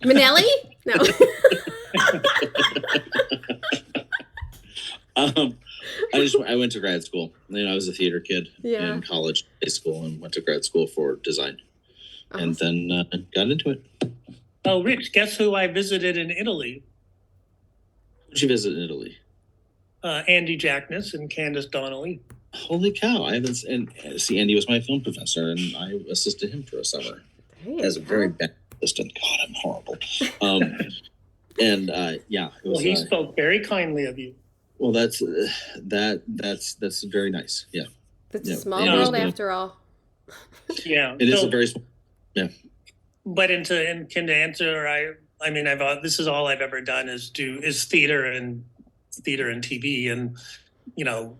Minnelli. No. I went to grad school. I was a theater kid in college, high school, and went to grad school for design, and then got into it. Oh, Rich, guess who I visited in Italy? Who did you visit in Italy? Andy Jackness and Candace Donnelly. Holy cow! Andy was my film professor, and I assisted him for a summer as a very bad assistant. God, I'm horrible. He spoke very kindly of you. Well, that's very nice. Yeah. It's a small world after all. Yeah. It is a very small. Yeah. But to answer, I mean, this is all I've ever done is theater and TV. And, you know,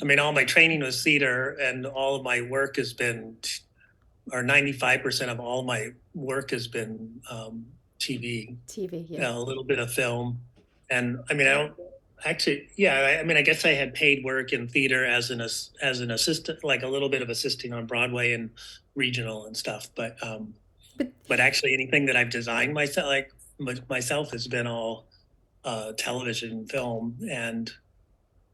I mean, all my training was theater, and all of my work has been, or 95% of all my work has been TV. TV, yeah. A little bit of film. And I mean, I don't actually, I mean, I guess I had paid work in theater as an assistant, like a little bit of assisting on Broadway and regional and stuff. But actually anything that I've designed myself has been all television, film, and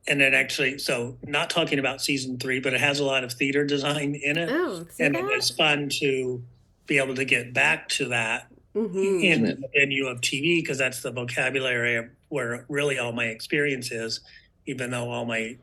then actually, so not talking about season 3, but it has a lot of theater design in it. Oh, and it was fun to be able to get back to that in the venue of TV, because that's the vocabulary where really all my experience is, even though all my,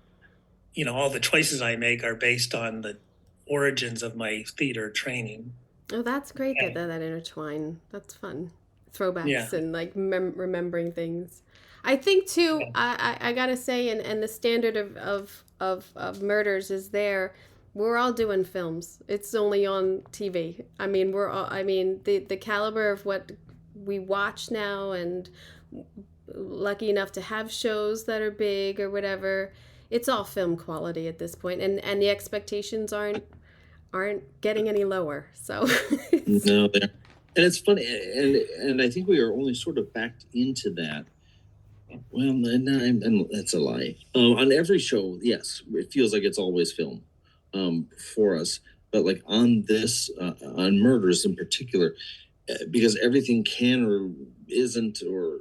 all the choices I make are based on the origins of my theater training. Oh, that's great that intertwine. That's fun. Throwbacks and like remembering things. I think too, I gotta say, and the standard of murders is there. We're all doing films. It's only on TV. I mean, the caliber of what we watch now, and lucky enough to have shows that are big or whatever, it's all film quality at this point, and the expectations aren't getting any lower. So no, and it's funny, and I think we are only sort of backed into that. Well, and that's a lie. On every show, yes, it feels like it's always film for us. But like on this, on murders in particular, because everything can or isn't or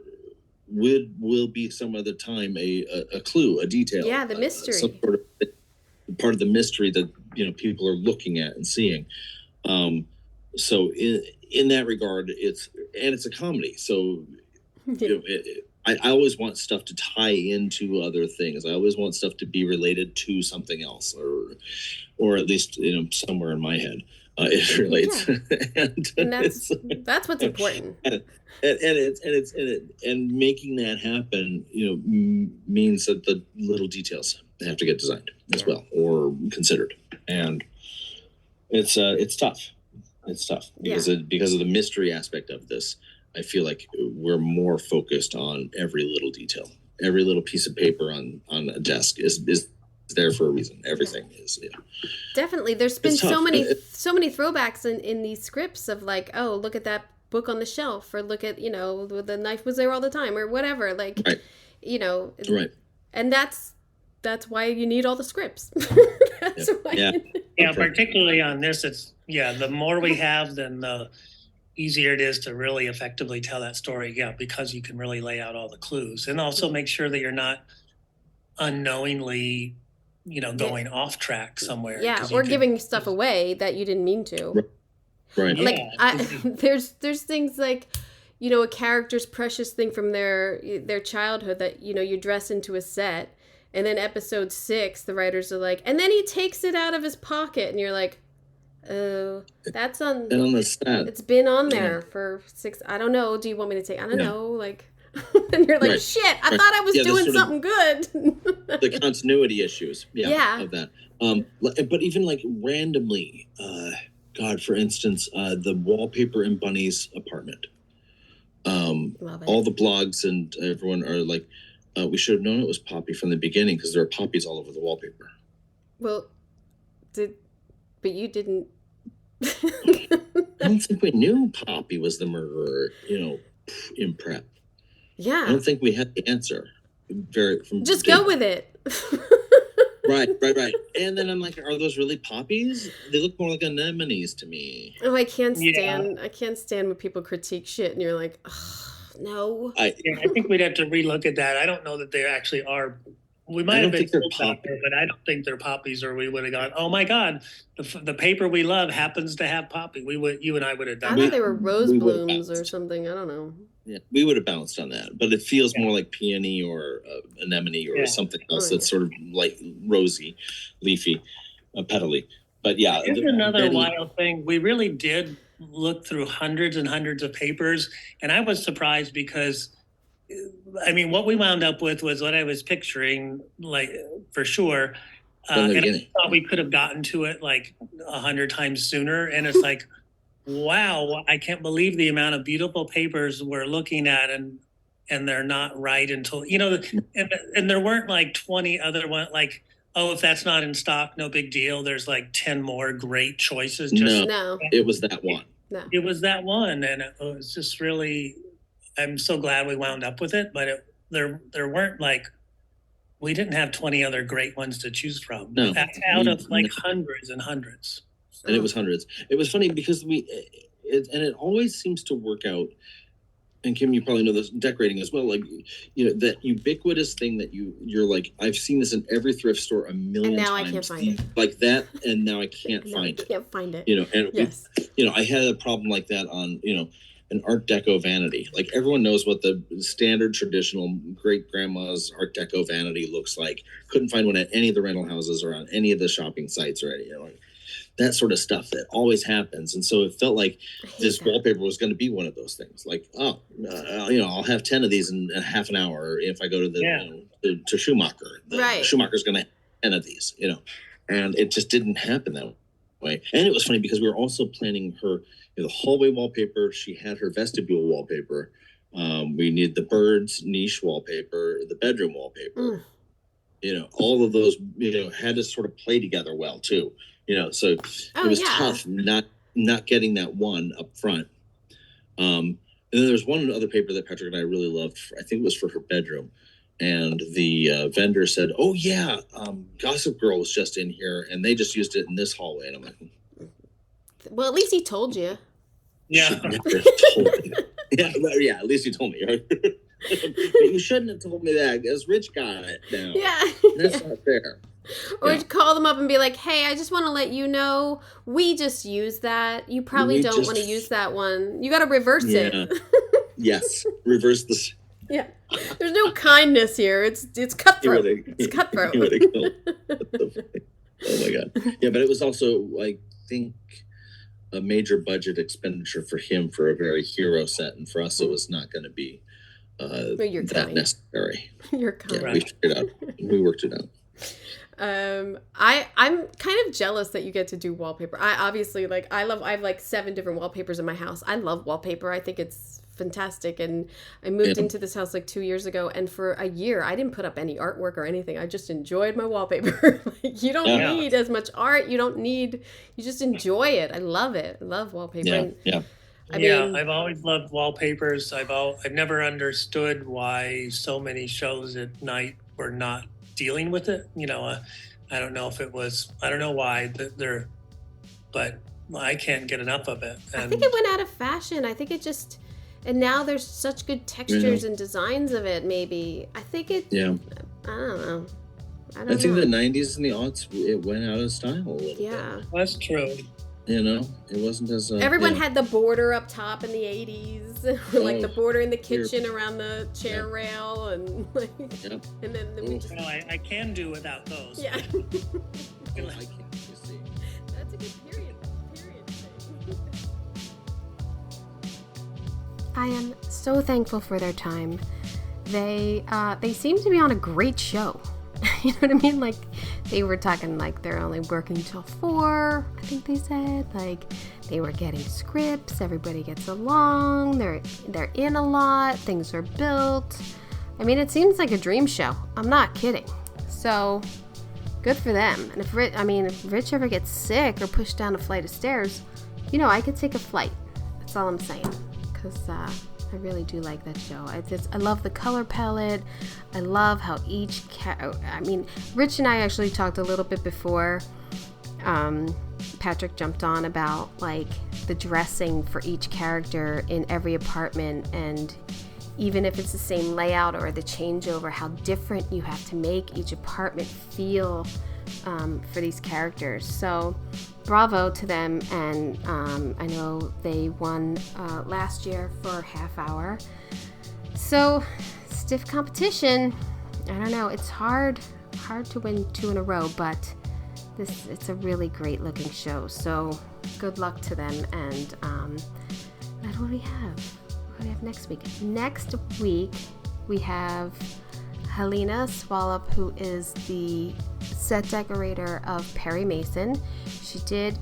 will be some other time a clue, a detail. Yeah, the mystery. Some sort of part of the mystery that people are looking at and seeing. So in that regard, it's a comedy. So I always want stuff to tie into other things. I always want stuff to be related to something else, or at least somewhere in my head it relates. and that's what's important. And making that happen, means that the little details have to get designed as well or considered, and it's tough. It's tough because of the mystery aspect of this. I feel like we're more focused on every little detail. Every little piece of paper on a desk is there for a reason. Everything is. Definitely. There's been so many throwbacks in these scripts of like, oh, look at that book on the shelf, or look at, the knife was there all the time, or whatever. Like, right. Right. And that's why you need all the scripts. That's why. Yeah, particularly on this, it's, the more we have, then the easier it is to really effectively tell that story, because you can really lay out all the clues, and also make sure that you're not unknowingly, going off track somewhere. Yeah, or giving stuff away that you didn't mean to. Right. Like, there's things like, a character's precious thing from their childhood that, you dress into a set, and then episode 6, the writers are like, and then he takes it out of his pocket, and you're like, oh, that's on the set. It's been on there for 6. I don't know. Do you want me to take? I don't know. Like, and you're like, shit. I thought I was doing something good. The continuity issues. Of that. But even like randomly, God, for instance, the wallpaper in Bunny's apartment. All the blogs and everyone are like, we should have known it was Poppy from the beginning because there are poppies all over the wallpaper. Well, but you didn't. I don't think we knew Poppy was the murderer, in prep. Yeah. I don't think we had the answer. Just go with it. Right. And then I'm like, are those really poppies? They look more like anemones to me. Oh, I can't stand when people critique shit and you're like, no. I think we'd have to relook at that. I don't know that they actually are. We might have been told about it, but I don't think they're poppies, or we would have gone, oh my God, the paper we love happens to have poppy. You and I would have done that. I thought they were rose blooms or something. I don't know. Yeah, we would have bounced on that, but it feels more like peony or anemone or something else that's sort of like rosy, leafy, petally. But here's another wild thing. We really did look through hundreds and hundreds of papers, and I was surprised because, I mean, what we wound up with was what I was picturing, like, for sure. And I thought we could have gotten to it like 100 times sooner. And it's like, wow, I can't believe the amount of beautiful papers we're looking at, and they're not right until, and there weren't like 20 other ones, like, oh, if that's not in stock, no big deal. There's like 10 more great choices. No. It was that one. No. It was that one, and it was just really, I'm so glad we wound up with it, but there weren't like, we didn't have 20 other great ones to choose from. No. Out of like hundreds and hundreds. And it was hundreds. It was funny because it always seems to work out. And Kim, you probably know this, decorating as well. Like, that ubiquitous thing that you're like, I've seen this in every thrift store a million times. And now I can't find it. Like that, and now I can't find it. Can't find it. And yes. I had a problem like that on, an Art Deco vanity. Like everyone knows what the standard traditional great grandma's Art Deco vanity looks like. Couldn't find one at any of the rental houses or on any of the shopping sites or any, like that sort of stuff that always happens. And so it felt like this wallpaper was going to be one of those things. Like, I'll have 10 of these in half an hour if I go to to Schumacher. Right. Schumacher's going to have 10 of these, and it just didn't happen that way. And it was funny because we were also planning her, the hallway wallpaper. She had her vestibule wallpaper. We need the birds niche wallpaper, the bedroom wallpaper. All of those, had to sort of play together well too. So it was tough not getting that one up front. And then there's one other paper that Patrick and I really loved. I think it was for her bedroom. And the vendor said, "Oh yeah, Gossip Girl was just in here, and they just used it in this hallway." And I'm like, well, at least he told you. Yeah. Never told me. Yeah. At least you told me. Right? But you shouldn't have told me that, because Rich got it now. Yeah. That's not fair. Or call them up and be like, "Hey, I just want to let you know we just used that. You probably don't want to use that one. You got to reverse it." Yes, reverse this. Yeah, there's no kindness here. It's cutthroat. It's cutthroat. Oh my god. Yeah, but it was also, I think, a major budget expenditure for him for a very hero set, and for us, it was not going to be that necessary. You're kind. Yeah, we figured it out. We worked it out. I'm kind of jealous that you get to do wallpaper. I obviously I have like 7 different wallpapers in my house. I love wallpaper. I think it's fantastic. And I moved into this house like 2 years ago, and for a year I didn't put up any artwork or anything. I just enjoyed my wallpaper. You don't need as much art. You just enjoy it. I love it. I love wallpaper. I mean, I've always loved wallpapers. I've never understood why so many shows at night were not dealing with it. I don't know if it was, I don't know why but I can't get enough of it. And I think it went out of fashion. I think it just, and now there's such good textures and designs of it. Maybe I think it. Yeah. I don't know. I think the 90s and the aughts, it went out of style a little bit. That's true. It wasn't as everyone had the border up top in the 80s, like the border in the kitchen around the chair rail, and and then we just. Well, I can do without those. Yeah. I can't. You see. That's a good period thing. I am so thankful for their time. They seem to be on a great show. You know what I mean? Like, they were talking like they're only working till 4, I think they said. Like, they were getting scripts, everybody gets along, they're in a lot, things are built. I mean, it seems like a dream show. I'm not kidding. So, good for them. And if Rich ever gets sick or pushed down a flight of stairs, I could take a flight. That's all I'm saying. Because, I really do like that show. I love the color palette. I love how each Rich and I actually talked a little bit before Patrick jumped on about like the dressing for each character in every apartment, and even if it's the same layout or the changeover, how different you have to make each apartment feel for these characters. So bravo to them, and I know they won last year for half hour. So stiff competition. I don't know. It's hard to win 2 in a row, but it's a really great looking show. So good luck to them. And what do we have? What do we have next week? Next week we have Helena Swallup, who is the set decorator of Perry Mason. She did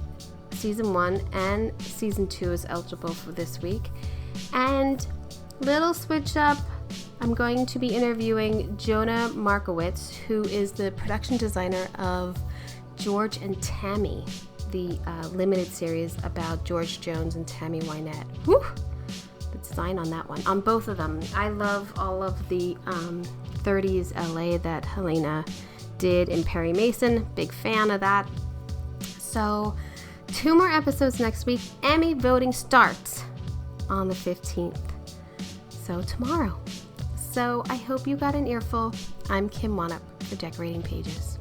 Season 1 and Season 2 is eligible for this week. And little switch up, I'm going to be interviewing Jonah Markowitz, who is the production designer of George and Tammy, the limited series about George Jones and Tammy Wynette. Whew! The design on that one, on both of them. I love all of the 30s LA that Helena did in Perry Mason. Big fan of that. So 2 more episodes next week. Emmy voting starts on the 15th. So tomorrow. So I hope you got an earful. I'm Kim Wanup for Decorating Pages.